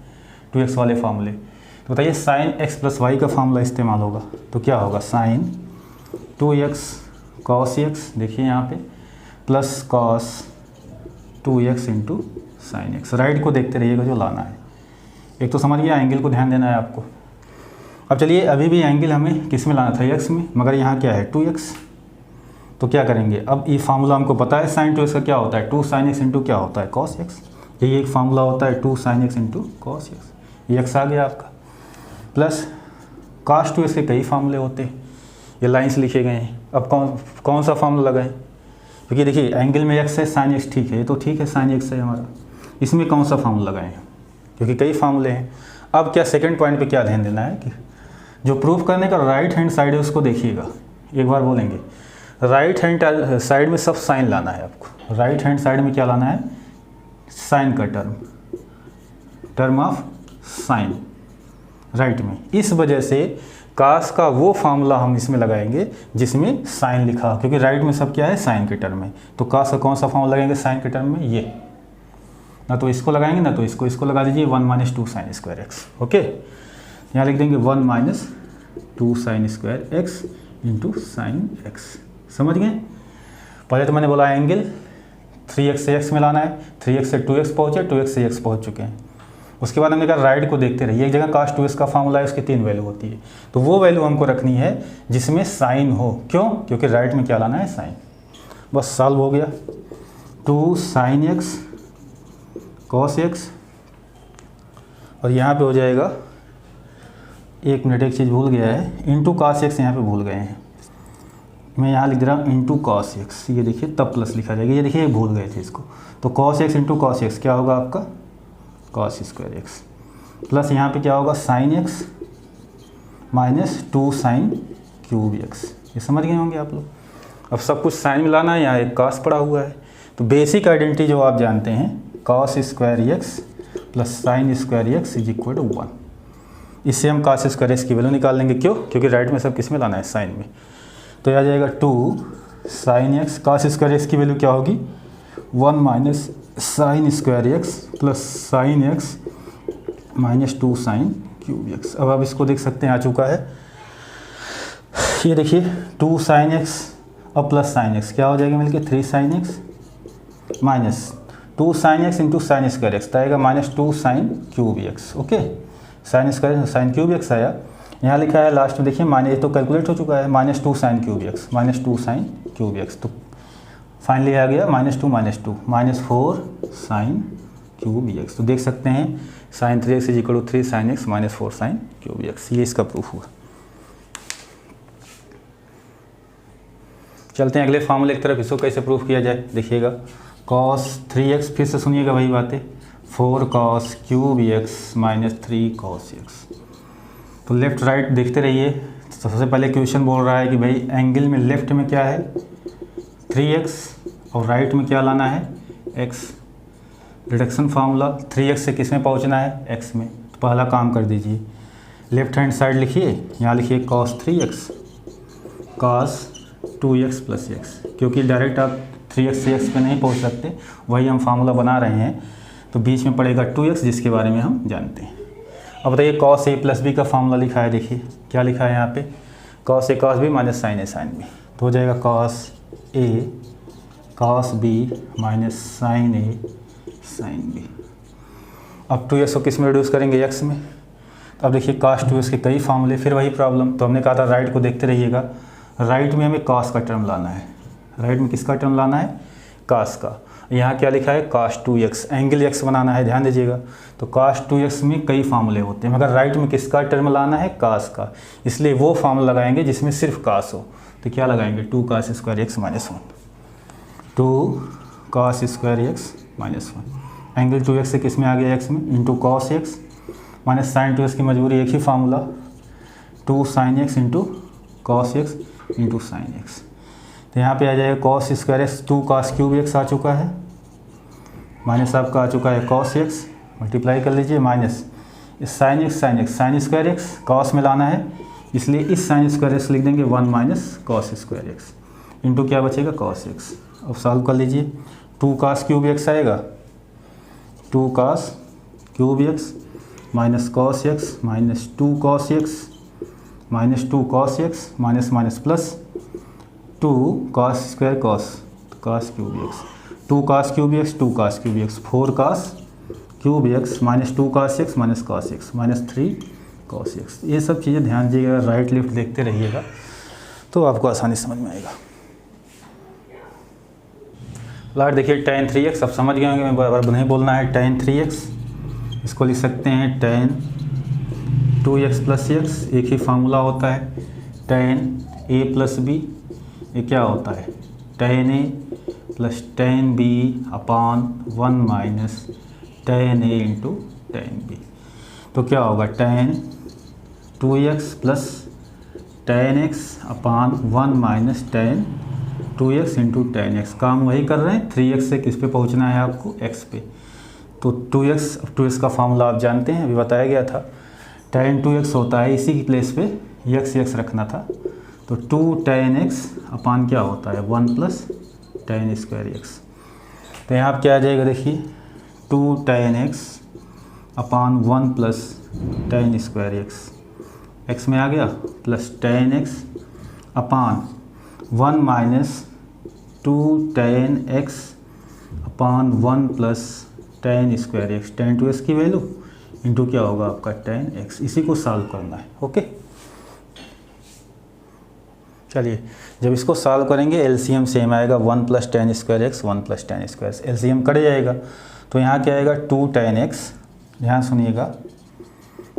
2x वाले फार्मूले। तो बताइए साइन x प्लस वाई का फार्मूला इस्तेमाल होगा तो क्या होगा, साइन 2x कॉस x, देखिए यहाँ पे, plus cos 2x into sine x। Right को देखते रहिएगा जो लाना है। एक तो समझ गया, एंगल को ध्यान देना है आपको। अब चलिए, अभी भी एंगल हमें किस में लाना था, x में, मगर यहाँ क्या है 2x। तो क्या करेंगे, अब ये फार्मूला हमको पता है साइन 2x का क्या होता है, 2 साइन x इंटू क्या होता है, कॉस x। यही एक फार्मूला होता है 2 sine x into cos x। ये x आ गया आपका, प्लस कॉस 2x के कई फार्मूले होते हैं, ये लाइन्स लिखे गए हैं। अब कौन सा फार्मूला लगाएं, क्योंकि देखिए एंगल में x है, साइन x ठीक है, तो ठीक है साइन x है हमारा, इसमें कौन सा फार्मूला लगाएं, क्योंकि कई फार्मूले हैं। अब क्या सेकंड पॉइंट पे क्या ध्यान देना है कि जो प्रूफ करने का राइट हैंड साइड है उसको देखिएगा। एक बार बोलेंगे, राइट हैंड साइड में सब साइन लाना है आपको। राइट हैंड साइड में क्या लाना है, साइन का टर्म ऑफ साइन राइट में। इस वजह से कास का वो फार्मूला हम इसमें लगाएंगे जिसमें साइन लिखा, क्योंकि राइट में सब क्या है, साइन के टर्म में। तो कास का कौन सा फार्मूला लगाएंगे साइन के टर्म में, ये। ना तो इसको लगाएंगे ना तो इसको लगा दीजिए 1 minus 2 sign square x. Okay, यहाँ लिख देंगे 1 minus 2 sign square x into sine x. समझ गए। पहले तो मैंने बोला एंगल 3x से x में लाना है, 3x से 2x पहुँचे, 2x से x पहुँच चुके हैं। उसके बाद हमने कहा राइट को देखते रहिए। एक जगह काश 2x का फार्मूला है, उसकी 3 वैल्यू होती है, तो वो वैल्यू हमको रखनी है जिसमें साइन हो। क्यों, क्योंकि राइट में क्या लाना है, साइन। बस सॉल्व हो गया। 2 साइन एक्स कॉस एक्स, और यहाँ पे हो जाएगा, एक मिनट एक चीज़ भूल गया है, इंटू कॉस एक्स यहाँ पे भूल गए हैं। मैं यहाँ लिख दे रहा हूँ इंटू कॉस एक्स, ये देखिए तब प्लस लिखा जाएगा, ये देखिए भूल गए थे इसको। तो cos x into cos x क्या होगा आपका, कॉस स्क्वायर एक्स, प्लस यहाँ पे क्या होगा sine x minus 2 sign cube x. ये समझ गए होंगे आप लोग। अब सब कुछ साइन में लाना है, यहाँ एक कॉस पड़ा हुआ है। तो बेसिक आइडेंटिटी जो आप जानते हैं, cos square x plus sine square x is equal to 1। इससे हम कॉस स्क्वायर एक्स की वैल्यू निकाल लेंगे। क्यों, क्योंकि राइट में सब किस में लाना है, साइन में। तो यह आ जाएगा 2 sine x, cos square x की वैल्यू क्या होगी 1 minus sine square x plus sine x minus 2 sign cube x. अब आप इसको देख सकते हैं, आ चुका है। ये देखिए 2 साइन एक्स और प्लस साइन एक्स, क्या हो जाएगा मिलके 3 sine x minus 2 sine x into sign square x, तो आएगा -2 sign cube x. Okay, sine square sine cube x आया। यहाँ लिखा है लास्ट में देखिए माइनस, तो कैलकुलेट हो चुका है -2 sign cube x, -2 sign cube x, तो फाइनली आ गया -2 -4 साइन क्यूब एक्स। तो देख सकते हैं sine 3x = 3 sine x -4 sine cube x, ये इसका प्रूफ हुआ। चलते हैं अगले फार्मूले की तरफ, इसको कैसे प्रूफ किया जाए देखिएगा। cos 3x, फिर से सुनिएगा वही बातें, 4 cos cube x -3 cos x। तो लेफ्ट राइट देखते रहिए। सबसे पहले क्वेश्चन बोल रहा है कि भाई एंगल में लेफ्ट में क्या है 3x और राइट में क्या लाना है x। रिडक्शन फार्मूला 3x से किस में पहुंचना है x में, तो पहला काम कर दीजिए, लेफ्ट हैंड साइड लिखिए, यहाँ लिखिए cos 3x cos 2x + x, क्योंकि डायरेक्ट आप 3x से x पे नहीं पहुंच सकते, वही हम फार्मूला बना रहे हैं, तो बीच में पड़ेगा 2x जिसके बारे में हम जानते हैं। अब बताइए cos a + b का फार्मूला लिखा है, देखिए क्या लिखा है यहाँ पे, cos a cos b - sin a sin b, तो हो जाएगा cos a cos b - sin a sin b। अब 2x को किस में रिड्यूस करेंगे x में, तो अब देखिए cos 2x के कई फार्मूले, फिर वही प्रॉब्लम, तो हमने कहा था राइट को देखते रहिएगा, राइट में हमें cos का टर्म लाना है, राइट में किसका टर्म लाना है cos का। यहाँ क्या लिखा है cos 2x, एंगल x बनाना है, ध्यान दीजिएगा, तो cos 2x में कई फार्मूले होते हैं, मगर राइट में किसका टर्म लाना है cos का, इसलिए वो फार्मूला लगाएंगे जिसमें सिर्फ cos हो, तो क्या लगाएंगे 2 cos square x -1, 2 cos square x -1, angle 2x से किस में आ गया x में, into cos x minus sine 2x की मजबूरी एक ही formula, 2 sin x into cos x into sine x, तो यहाँ पे आ जाएगा cos square x, 2 cos cube x आ चुका है, माइनस आपका आ चुका है cos x, मल्टीप्लाई कर लीजिए, minus sine x sign square x, cos में लाना है इसलिए इस साइन स्क्वायर एक्स लिख देंगे 1 - cos स्क्वायर एक्स, इंटू क्या बचेगा cos x। अब सॉल्व कर लीजिए, 2 cos क्यूब एक्स आएगा, 2 cos cube x minus cos x minus 2 cos x minus 2 cos x minus minus plus 2 cos square cos cube x, 2 cos cube x 2 cos cube x, 4 cos cube x minus 2 cos x minus cos x minus 3 cos x। ये सब चीज़ें ध्यान दीजिएगा, right left देखते रहिएगा तो आपको आसानी समझ में आएगा। लास्ट देखिए tan 3x, अब समझ गए होंगे, मैं बार नहीं बोलना है, tan 3x, इसको लिख सकते हैं tan 2x + x, एक ही फार्मूला होता है, tan a + b, ये क्या होता है tan a + tan b / 1 - tan a into tan b, तो क्या होगा tan 2x + tan x / 1 - tan 2x into tan x, काम वही कर रहे हैं, 3x से किस पे पहुंचना है आपको x पे, तो 2x का फार्मूला आप जानते हैं, अभी बताया गया था, tan 2x होता है, इसी की प्लेस पे x रखना था, तो 2 tan x अपान क्या होता है 1 + tan स्क्वायर x, तो यहाँ आप क्या आ जाएगा देखिए 2 tan x अपान 1 + tan स्क्वायर x में आ गया, प्लस tan x अपान 1 - 2 tan x अपान 1 + tan square x, tan 2x की वैल्यू इंटू क्या होगा आपका tan x, इसी को सॉल्व करना है। ओके, चलिए जब इसको सॉल्व करेंगे एलसीएम सेम आएगा, 1 + tan square x 1 + tan square, LCM cut जाएगा, तो यहाँ क्या आएगा 2 tan x, ध्यान सुनिएगा,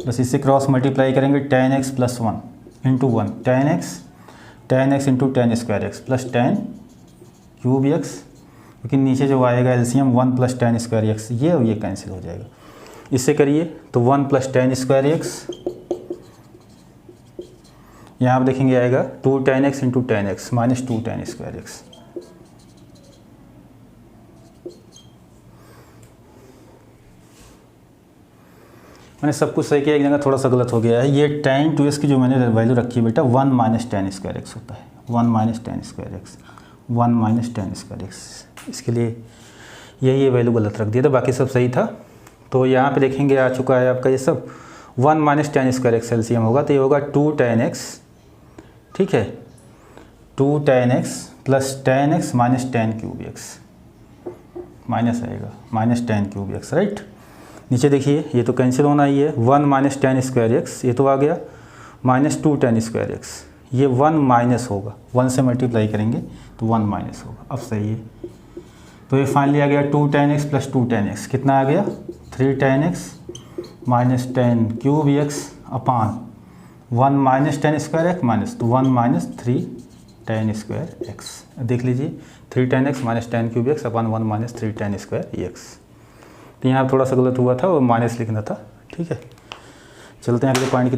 बस इससे क्रॉस मल्टीप्लाई करेंगे tan x + 1 into 1 tan x into tan square x plus tan cube x, लेकिन नीचे जो आएगा एलसीएम 1 + tan स्क्वायर x, ये और ये कैंसिल हो जाएगा, इससे करिए तो 1 + tan स्क्वायर x, यहाँ आप देखेंगे आएगा 2 tan x into tan x minus 2 tan square x, मैंने सब कुछ सही किया, एक जगह थोड़ा सा गलत हो गया है, ये tan 2x की जो मैंने वैल्यू रखी है बेटा 1 - tan स्क्वायर x होता है, 1 - tan square x, 1 - tan square x, इसके लिए ये वैल्यू गलत रख दिया था, बाकी सब सही था। तो यहाँ पे देखेंगे आ चुका है आपका ये सब 1 - tan स्क्वायर x एलसीएम होगा, तो ये होगा 2 tan x, ठीक है, 2 tan x plus tan x minus tan cube x, minus आएगा minus tan cube x, right. नीचे देखिए ये तो कैंसिल होना ही है, 1 माइनस टेन स्क्वायर एक्स ये तो आ गया, माइनस 2 टेन स्क्वायर एक्स, ये 1 माइनस होगा, 1 से मल्टीप्लाई करेंगे तो 1 माइनस होगा। अब सही है, तो ये फाइनली आ गया 2 tan x plus 2 tan x, कितना आ गया 3 tan x minus tan cube x upon 1 minus tan square x minus, तो 1 माइनस 3 टेन स्क्वायर एक्स। देख लीजिए 3 tan x minus tan cube x upon 1 minus 3 tan square x. तो यहाँ थोड़ा सा गलत हुआ था, वो माइनस लिखना था, ठीक है। चलते हैं अगले पॉइंट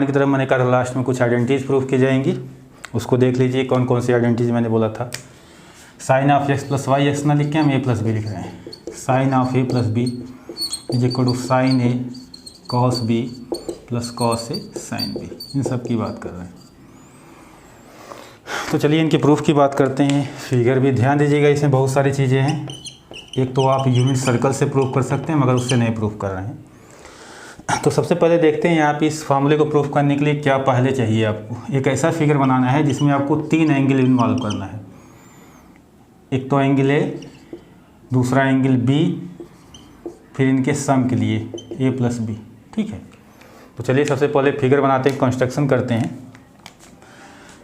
की तरफ, मैंने कहा लास्ट में कुछ आइडेंटिटीज प्रूफ की जाएंगी, उसको देख लीजिए कौन कौन सी आइडेंटिटीज मैंने बोला था। Sine of x plus y, x ना लिख के हम ए प्लस बी लिख रहे हैं। Sine of A plus B is equal to sine A cos B plus cos A sine B, इन सब की बात कर रहे हैं। तो चलिए इनके प्रूफ की बात करते हैं। फिगर भी ध्यान दीजिएगा, इसमें बहुत सारी चीज़ें हैं। एक तो आप यूनिट सर्कल से प्रूफ कर सकते हैं, मगर उससे नहीं प्रूफ कर रहे हैं। तो सबसे पहले देखते हैं यहाँ पे इस फार्मूले को प्रूफ करने के लिए क्या पहले चाहिए आपको। एक ऐसा फिगर बनाना है जिसमें आपको 3 एंगल इन्वॉल्व करना है। एक तो एंगल ए, दूसरा एंगल बी, फिर इनके सम के लिए ए प्लस बी, ठीक है। तो चलिए सबसे पहले फिगर बनाते हैं, कंस्ट्रक्शन करते हैं।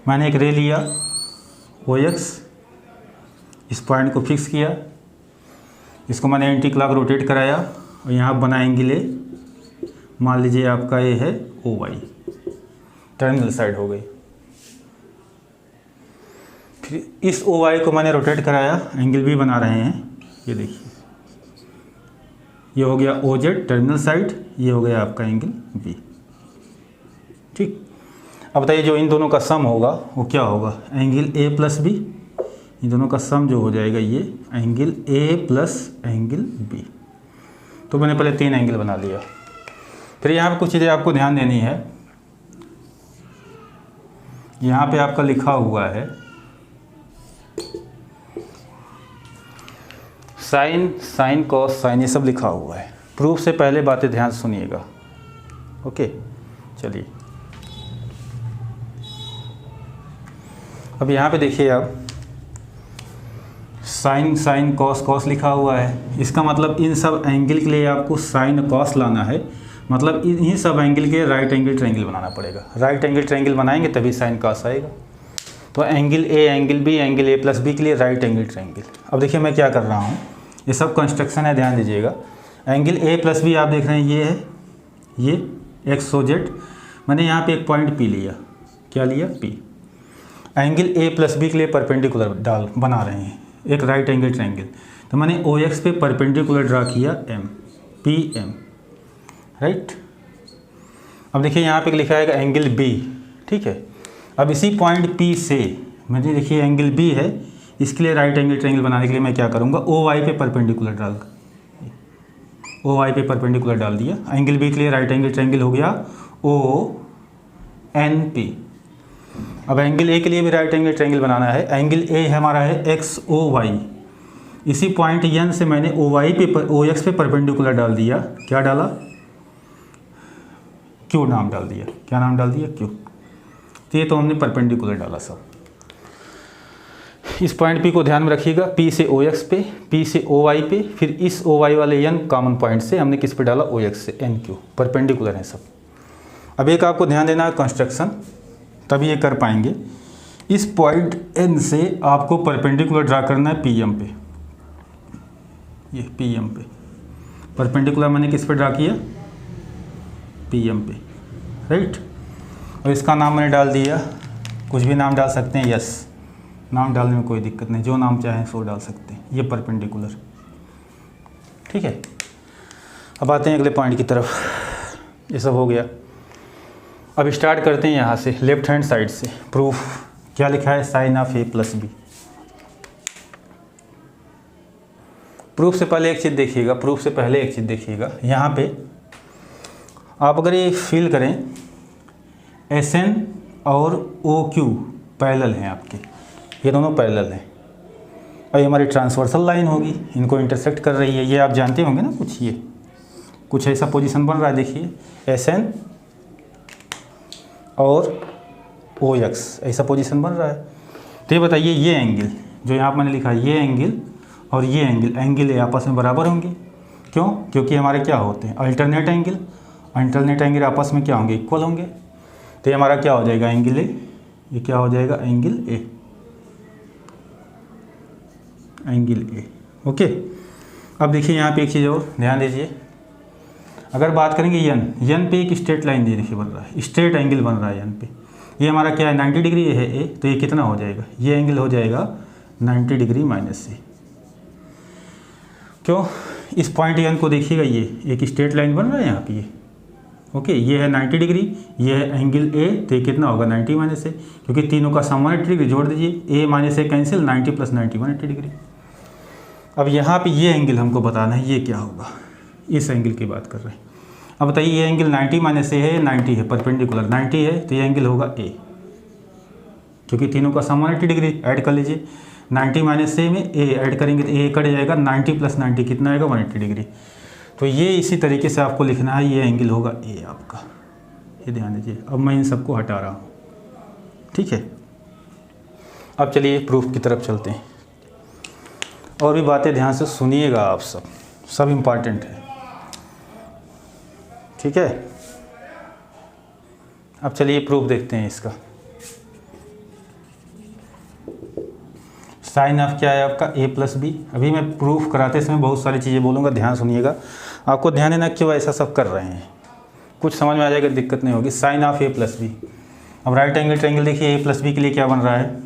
मैंने एक रे लिया ओ एक्स, इस पॉइंट को फिक्स किया, इसको मैंने एंटी क्लॉक रोटेट कराया और यहाँ बना एंगल ए, मान लीजिए आपका ये है ओ वाई, टर्मिनल साइड हो गई। फिर इस ओ वाई को मैंने रोटेट कराया, एंगल बी बना रहे हैं, ये देखिए ये हो गया ओ जेड टर्मिनल साइड, ये हो गया आपका एंगल बी, ठीक। अब बताइए जो इन दोनों का सम होगा वो क्या होगा, एंगल ए प्लस बी, इन दोनों का सम जो हो जाएगा ये angle A plus angle B. तो मैंने पहले 3 एंगल बना लिया। फिर यहाँ पे कुछ चीज़ें आपको ध्यान देनी है। यहाँ पे आपका लिखा हुआ है साइन, साइन कॉस साइन, ये सब लिखा हुआ है। प्रूफ से पहले बातें ध्यान से सुनिएगा, ओके। चलिए अब यहाँ पे देखिए आप, साइन साइन कॉस कॉस लिखा हुआ है, इसका मतलब इन सब एंगल के लिए आपको साइन कॉस लाना है, मतलब इन सब एंगल के राइट एंगल ट्रायंगल बनाना पड़ेगा। राइट एंगल ट्रायंगल बनाएंगे तभी साइन कॉस आएगा। तो angle A, angle B, angle A plus B के लिए राइट एंगल ट्रायंगल। अब देखिए मैं क्या कर रहा हूँ, ये सब कंस्ट्रक्शन है, ध्यान दीजिएगा। एंगल ए प्लस बी आप देख रहे हैं, ये है ये एक्स ओ जेड, मैंने यहाँ पे एक पॉइंट पी लिया, क्या लिया P. Angle A plus B के लिए परपेंडिकुलर बना रहे हैं, एक राइट एंगल ट्रायंगल। तो मैंने ओ एक्स पे परपेंडिकुलर ड्रा किया एम, पी एम, राइट। अब देखिए यहाँ पे लिखा है एंगल बी, ठीक है। अब इसी पॉइंट पी से मैंने देखिए एंगल बी है, इसके लिए राइट एंगल ट्रायंगल बनाने के लिए मैं क्या करूँगा, ओ वाई पे परपेंडिकुलर डाल, ओ वाई पे परपेंडिकुलर डाल दिया। एंगल बी के लिए राइट एंगल ट्रायंगल हो गया ओ एन पी। अब एंगल ए के लिए भी राइट एंगल ट्रायंगल बनाना है। एंगल ए हमारा है एक्स ओ वाई, इसी पॉइंट एन से मैंने ओ वाई पे ओ एक्स पे परपेंडिकुलर डाल दिया, क्या डाला, क्यू नाम डाल दिया। क्या नाम डाल दिया, क्यू। तो ये तो हमने परपेंडिकुलर डाला सब। इस पॉइंट पी को ध्यान में रखिएगा, पी से ओ एक्स पे, पी से ओ वाई पे, फिर इस ओ वाई वाले एन कॉमन पॉइंट से हमने किस पे डाला, ओ एक्स से, एन क्यू, परपेंडिकुलर है सब। अब एक आपको ध्यान देना है कंस्ट्रक्शन, तभी ये कर पाएंगे। इस पॉइंट एन से आपको परपेंडिकुलर ड्रा करना है पी एम पे, ये पी एम पे परपेंडिकुलर मैंने किस पे ड्रा किया, पी एम पे, राइट। और इसका नाम मैंने डाल दिया, कुछ भी नाम डाल सकते हैं, यस, नाम डालने में कोई दिक्कत नहीं, जो नाम चाहें सो डाल सकते हैं। ये परपेंडिकुलर, ठीक है। अब आते हैं अगले पॉइंट की तरफ, ये सब हो गया। अब स्टार्ट करते हैं यहाँ से, लेफ्ट हैंड साइड से। प्रूफ क्या लिखा है, sine of A plus B. Proof से पहले एक चीज़ देखिएगा, यहाँ पे आप अगर ये फील करें, एस एन और ओ क्यू पैरेलल हैं आपके, ये दोनों पैरेलल हैं, और ये हमारी ट्रांसवर्सल लाइन होगी, इनको इंटरसेक्ट कर रही है। ये आप जानते होंगे ना, कुछ ऐसा पोजीशन बन रहा है, देखिए एस एन और ओ एक्स, ऐसा पोजीशन बन रहा है। तो ये बताइए ये एंगल जो यहाँ पर मैंने लिखा है, ये एंगल और ये एंगल ये आपस में बराबर होंगे। क्यों? क्योंकि हमारे क्या होते हैं अल्टरनेट एंगल आपस में क्या होंगे, इक्वल होंगे। तो ये हमारा क्या हो जाएगा एंगल ए, ये क्या हो जाएगा एंगल ए। ओके, अब देखिए यहाँ पे एक चीज़ और ध्यान दीजिए, अगर बात करेंगे यन पे एक स्ट्रेट लाइन देखिए बन रहा है, स्ट्रेट एंगल बन रहा है यन पे। ये हमारा क्या है 90 डिग्री है ए, तो ये कितना हो जाएगा, ये एंगल हो जाएगा 90 डिग्री माइनस ए। क्यों? इस पॉइंट यन को देखिएगा, ये एक स्ट्रेट लाइन बन रहा है यहाँ पे ये। ओके, ये है 90 डिग्री, ये है एंगल ए, तो ये कितना होगा 90 माइनस ए, क्योंकि तीनों का सम 180 डिग्री जोड़ दीजिए, ए माइनस ए कैंसिल, 90 प्लस 90 180 डिग्री। अब यहाँ पे ये एंगल हमको बताना है ये क्या होगा, इस एंगल की बात कर रहे हैं। अब बताइए ये एंगल 90 माइनस ए है, 90 है, परपेंडिकुलर 90 है, तो ये एंगल होगा ए, क्योंकि तीनों का सम 180 डिग्री। ऐड कर लीजिए, 90 माइनस ए में ए ऐड करेंगे तो ए कट जाएगा, 90 प्लस 90 कितना आएगा 180 डिग्री। तो ये इसी तरीके से आपको लिखना है, ये एंगल होगा ए आपका, ये ध्यान दीजिए। अब मैं इन सबको हटा रहा हूँ, ठीक है। अब चलिए प्रूफ की तरफ चलते हैं, और भी बातें ध्यान से सुनिएगा आप सब इम्पॉर्टेंट है, ठीक है। अब चलिए प्रूफ देखते हैं इसका। साइन ऑफ क्या है आपका ए प्लस बी। अभी मैं प्रूफ कराते समय बहुत सारी चीज़ें बोलूँगा, ध्यान सुनिएगा, आपको ध्यान देना क्यों ऐसा सब कर रहे हैं, कुछ समझ में आ जाएगा, दिक्कत नहीं होगी। Sine of A plus B. अब राइट एंगल ट्रायंगल देखिए, ए प्लस बी के लिए क्या बन रहा है,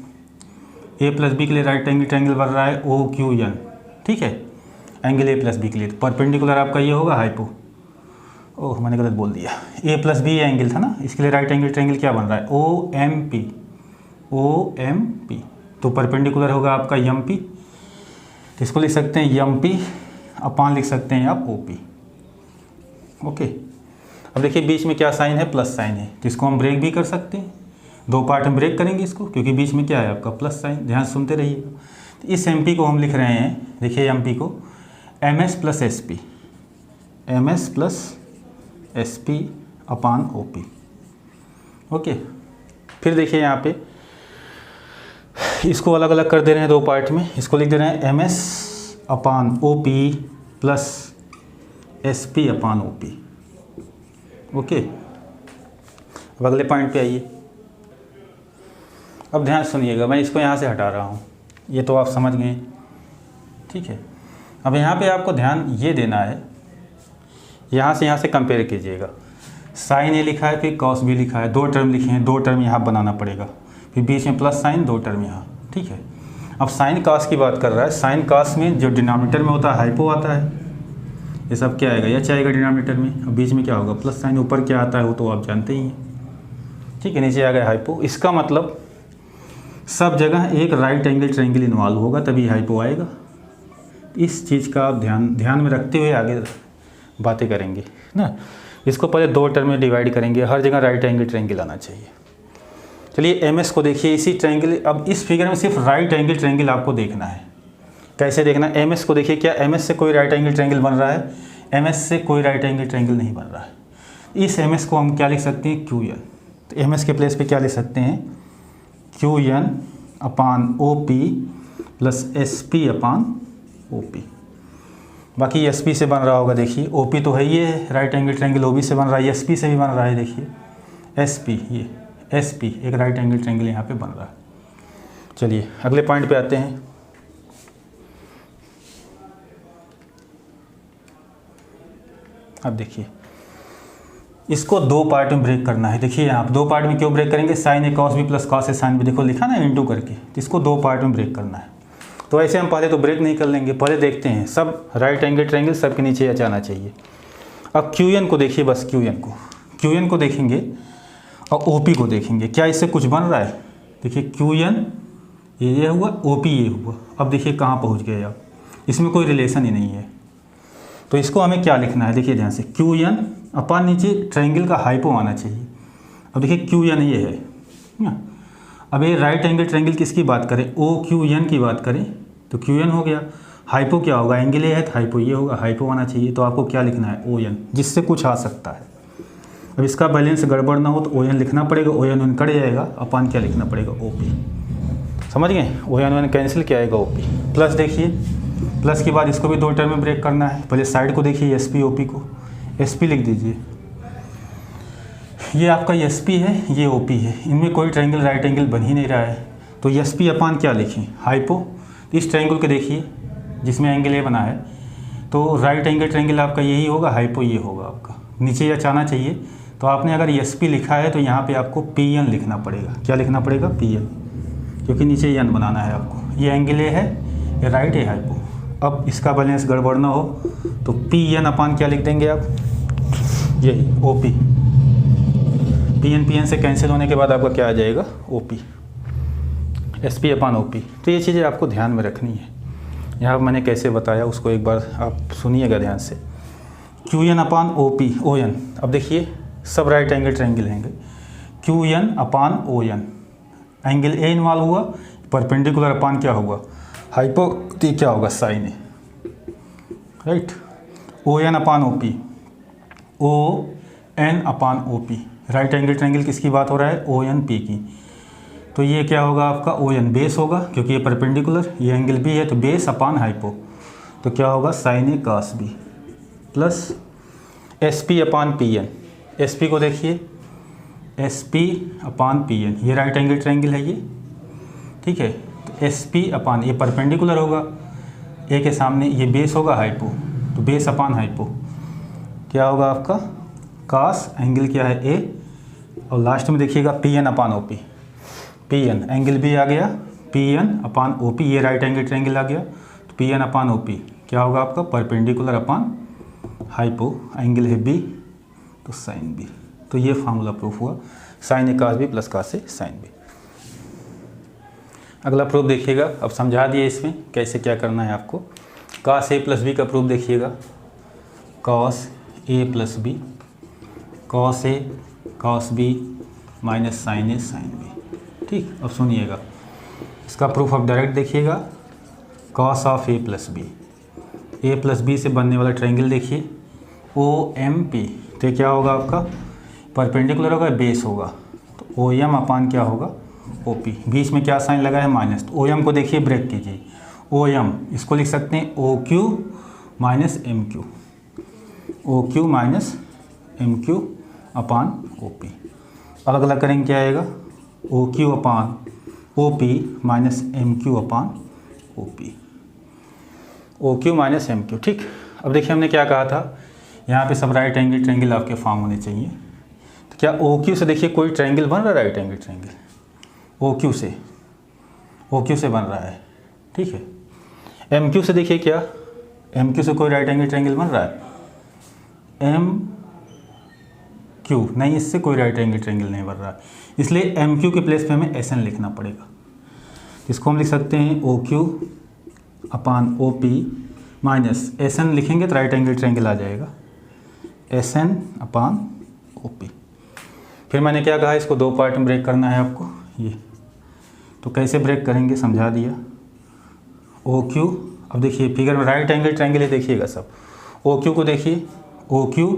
ए प्लस बी के लिए राइट एंगल ट्रायंगल बन रहा है ओ क्यू एन, ठीक है। एंगल ए प्लस बी के लिए परपेंडिकुलर आपका ये होगा हाइपो, ओह मैंने गलत बोल दिया, ए प्लस बी एंगल था ना, इसके लिए राइट एंगल ट्रायंगल क्या बन रहा है ओ एम पी, तो परपेंडिकुलर होगा आपका एम पी, तो इसको लिख सकते हैं एम पी अपान लिख सकते हैं आप ओ पी। ओके, अब देखिए बीच में क्या साइन है, प्लस साइन है, तो इसको हम ब्रेक भी कर सकते हैं, दो पार्ट में ब्रेक करेंगे इसको, क्योंकि बीच में क्या है आपका प्लस साइन। ध्यान सुनते रहिएगा। तो इस एम पी को हम लिख रहे हैं, देखिए एम पी को M S plus S P upon O P. Okay, फिर देखिए यहाँ पे इसको अलग अलग कर दे रहे हैं दो पार्ट में, इसको लिख दे रहे हैं M S upon O P plus S P upon O P. Okay, अब अगले पॉइंट पे आइए। अब ध्यान सुनिएगा, मैं इसको यहाँ से हटा रहा हूँ, ये तो आप समझ गए, ठीक है। अब यहाँ पे आपको ध्यान ये देना है, यहाँ से कंपेयर कीजिएगा। साइन ए लिखा है, फिर कॉस बी लिखा है, दो टर्म लिखे हैं, दो टर्म यहाँ बनाना पड़ेगा, फिर बीच में प्लस साइन, दो टर्म यहाँ, ठीक है। अब साइन कॉस की बात कर रहा है, साइन कॉस में जो डिनोमिनेटर में होता है हाइपो आता है, ये सब क्या आएगा एच आएगा डिनोमिनेटर में, अब बीच में क्या होगा प्लस साइन, ऊपर क्या आता है वो तो आप जानते ही हैं, ठीक है। नीचे आ गया हाइपो, इसका मतलब सब जगह एक राइट एंगल ट्रायंगल इन्वॉल्व होगा तभी हाइपो आएगा। इस चीज़ का आप ध्यान में रखते हुए आगे बातें करेंगे ना। इसको पहले दो टर्म में डिवाइड करेंगे, हर जगह राइट एंगल ट्रायंगल आना चाहिए। चलिए एम एस को देखिए, इसी ट्रायंगल, अब इस फिगर में सिर्फ राइट एंगल ट्रायंगल आपको देखना है। कैसे देखना है, एम एस को देखिए, क्या एम एस से कोई राइट एंगल ट्रायंगल बन रहा है, एम एस से कोई राइट एंगल ट्रायंगल नहीं बन रहा है। इस एम एस को हम क्या लिख सकते हैं क्यू एन, तो एम एस के प्लेस पे क्या लिख सकते हैं Q N upon O P plus S P upon O P. बाकी एस पी से बन रहा होगा, देखिए ओ पी तो है ये right angle triangle, O B से बन रहा है, एस पी से भी बन रहा है, देखिए एस पी, ये एस पी एक राइट एंगल ट्रायंगल यहाँ पे बन रहा है। चलिए अगले पॉइंट पे आते हैं। अब देखिए इसको दो पार्ट में ब्रेक करना है। देखिए यहाँ दो पार्ट में क्यों ब्रेक करेंगे, साइन ए कॉस बी प्लस कॉस ए साइन बी, देखो लिखा ना इनटू करके, तो इसको दो पार्ट में ब्रेक करना है। तो ऐसे हम पहले तो ब्रेक नहीं कर लेंगे, पहले देखते हैं सब राइट एंगल ट्रायंगल सबके नीचे आ जाना चाहिए। अब क्यू एन को देखिए, बस क्यू एन को देखेंगे और ओ पी को देखेंगे, क्या इससे कुछ बन रहा है। देखिए क्यू एन ये हुआ, ओ पी ये हुआ, अब देखिए कहाँ पहुँच गए आप, इसमें कोई रिलेशन ही नहीं है। तो इसको हमें क्या लिखना है, देखिए ध्यान से, क्यू एन अपान नीचे ट्रायंगल का हाइपो आना चाहिए। अब देखिए क्यू एन ये है ना, अब ये राइट एंगल ट्रायंगल किसकी बात करें, ओ क्यू एन की बात करें तो क्यू एन हो गया, हाइपो क्या होगा, एंगल ए है तो हाइपो ये होगा, हाइपो आना चाहिए। तो आपको क्या लिखना है ओ एन, जिससे कुछ आ सकता है। अब इसका बैलेंस गड़बड़ ना हो तो ओ एन लिखना पड़ेगा, ओ एन कट जाएगा, अपान क्या लिखना पड़ेगा, ओ पी। समझ गए, ओ एन कैंसिल क्या आएगा, ओ पी। प्लस देखिए, प्लस के बाद इसको भी 2 टर्म में ब्रेक करना है। पहले साइड को देखिए, एस पी ओ पी को, एस पी लिख दीजिए, ये आपका एस पी है, ये ओ पी है, इनमें कोई ट्रायंगल राइट एंगल बन ही नहीं रहा है, तो एस पी अपान क्या लिखें, हाइपो। इस ट्रायंगल को देखिए जिसमें एंगल ए बना है, तो राइट एंगल ट्रायंगल आपका यही होगा, हाइपो ये होगा आपका, नीचे या चाहना चाहिए। तो आपने अगर एस पी लिखा है तो यहाँ पे आपको पी एन लिखना पड़ेगा। क्या लिखना पड़ेगा, पी एन, क्योंकि नीचे एन बनाना है आपको। ये एंगल ए है, ये राइट है, हाइपो। अब इसका बैलेंस गड़बड़ ना हो तो पी एन अपान क्या लिख देंगे आप, यही ओ पी। पी एन से कैंसिल होने के बाद आपका क्या आ जाएगा, O P, S P upon O P. तो ये चीज़ें आपको ध्यान में रखनी है। यहाँ मैंने कैसे बताया उसको एक बार आप सुनिएगा ध्यान से। Q N upon O P, O N. अब देखिए सब राइट एंगल ट्रायंगल हैंगे, Q N upon O N, angle A involve हुआ, परपेंडिकुलर अपान क्या हुआ, हाइपो, तो क्या होगा, sine A, right. O N upon O P, O N upon O P, right angle triangle किसकी बात हो रहा है, ओ एन पी की। तो ये क्या होगा आपका, ओ एन बेस होगा, क्योंकि ये परपेंडिकुलर, ये एंगल बी है, तो बेस अपान हाइपो, तो क्या होगा, sine A cos B, plus S P upon P N. S P को देखिए, S P upon P N, ये राइट एंगल ट्रायंगल है ये, ठीक है। तो एस पी अपान, ये परपेंडिकुलर होगा, ए के सामने ये बेस होगा हाइपो, तो बेस अपान हाइपो क्या होगा आपका, कास, एंगल क्या है ए, और लास्ट में देखिएगा P N upon O P, P N angle भी आ गया, P N upon O P, ये राइट एंगल ट्रायंगल आ गया, तो P N upon O P क्या होगा आपका, परपेंडिकुलर अपान हाइपो, एंगल है बी, तो साइन बी। तो ये फार्मूला प्रूफ हुआ, sine A cos B plus cos A sine B. अगला प्रूफ देखिएगा, अब समझा दिए इसमें कैसे क्या करना है आपको। कास ए प्लस बी का प्रूफ देखिएगा, cos A plus B, cos A cos B minus sine A sine B. ठीक, अब सुनिएगा इसका प्रूफ आप डायरेक्ट देखिएगा, cos of A plus B से बनने वाला ट्रायंगल देखिए, ओ एम पी, तो क्या होगा आपका, परपेंडिकुलर होगा, बेस होगा, तो ओ एम अपान क्या होगा, ओ पी। बीच में क्या साइन लगा है, माइनस, तो ओ एम को देखिए ब्रेक कीजिए, ओ एम इसको लिख सकते हैं O Q minus M Q, O Q minus M Q upon O P. अलग अलग करेंगे क्या आएगा, O Q upon O P minus M Q upon O P, O Q minus M Q. ठीक, अब देखिए हमने क्या कहा था, यहाँ पे सब राइट एंगल ट्रायंगल आपके फॉर्म होने चाहिए। तो क्या ओ क्यू से देखिए कोई ट्रायंगल बन रहा है, right angle triangle O Q से बन रहा है, ठीक है। एम क्यू से देखिए, क्या एम क्यू से कोई राइट एंगल ट्रायंगल बन रहा है, एम क्यू नहीं, इससे कोई राइट एंगल ट्रायंगल नहीं बन रहा है, इसलिए एम क्यू के प्लेस पे हमें एस एन लिखना पड़ेगा। इसको हम लिख सकते हैं O Q upon O P minus S N लिखेंगे तो राइट एंगल ट्रायंगल आ जाएगा, S N upon O P. फिर मैंने क्या कहा, इसको 2 पार्ट में ब्रेक करना है आपको, ये तो कैसे ब्रेक करेंगे समझा दिया। ओ क्यू, अब देखिए फिगर में राइट एंगल ट्रायंगल है, देखिएगा सब, ओ क्यू को देखिए, ओ क्यू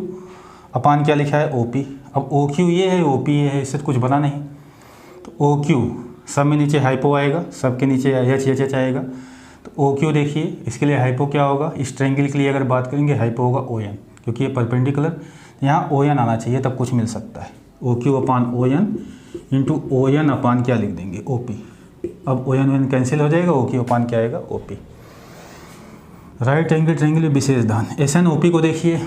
अपान क्या लिखा है, ओ पी। अब ओ क्यू ये है, ओ पी ये है, इससे तो कुछ बना नहीं, तो ओ क्यू सब में नीचे हाइपो आएगा, सबके नीचे एच एच एच आएगा, तो ओ क्यू देखिए, इसके लिए हाइपो क्या होगा, इस ट्रायंगल के लिए अगर बात करेंगे हाइपो होगा ओ एन, क्योंकि ये परपेंडिकुलर, यहाँ ओ एन आना चाहिए तब कुछ मिल सकता है। O Q upon O N into O N upon क्या लिख देंगे, ओ पी। अब ओ एन कैंसिल हो जाएगा, ओ क्यू अपान क्या आएगा, O P. Right angle triangle विशेष ध्यान, एस एन ओ पी को देखिए,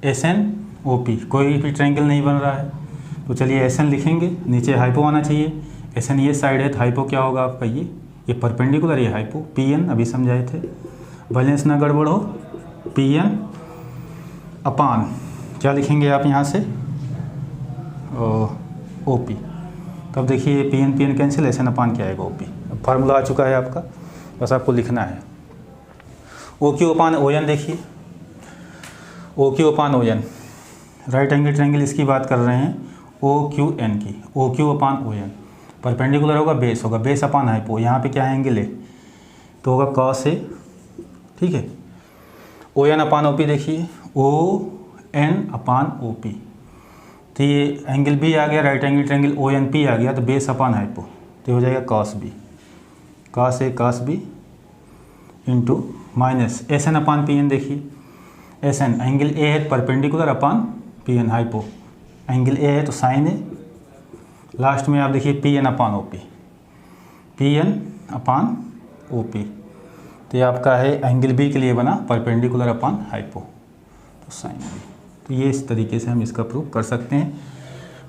एस एन ओ पी कोई भी ट्रायंगल नहीं बन रहा है, तो चलिए एस एन लिखेंगे, नीचे हाइपो आना चाहिए, एस एन ये साइड है तो हाइपो क्या होगा आपका, ये परपेंडिकुलर, ये हाइपो, पी एन अभी समझाए थे, बैलेंस ना गड़बड़ हो, पी एन अपान क्या लिखेंगे आप यहाँ से, ओ पी। तब देखिए P N cancel, S N upon क्या आएगा, ओ पी। अब फार्मूला आ चुका है आपका, बस आपको लिखना है। O Q upon O N देखिए, O Q upon O N, right angle triangle इसकी बात कर रहे हैं, ओ क्यू एन की, O Q upon O N, perpendicular होगा, बेस अपान हाइपो, यहाँ पे क्या है एंगल है, तो होगा कॉस ए, ठीक है। ओ एन अपान ओ पी देखिए, ओ एन अपान ओ पी, तो ये एंगल बी आ गया, right angle triangle O N P आ गया, तो बेस अपॉन हाइपो, तो हो जाएगा cos B, cos A cos B into minus S N upon P N. देखिए एस एन एंगल ए है perpendicular upon P N hypo, angle A है तो साइन ए, लास्ट में आप देखिए P N upon O P, P N upon O P, तो ये आपका है एंगल बी के लिए बना परपेंडिकुलर अपॉन हाइपो, तो साइन बी। तो ये इस तरीके से हम इसका प्रूफ कर सकते हैं।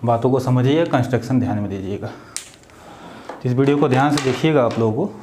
बातों को समझिएगा, कंस्ट्रक्शन ध्यान में दीजिएगा। इस वीडियो को ध्यान से देखिएगा आप लोगों को।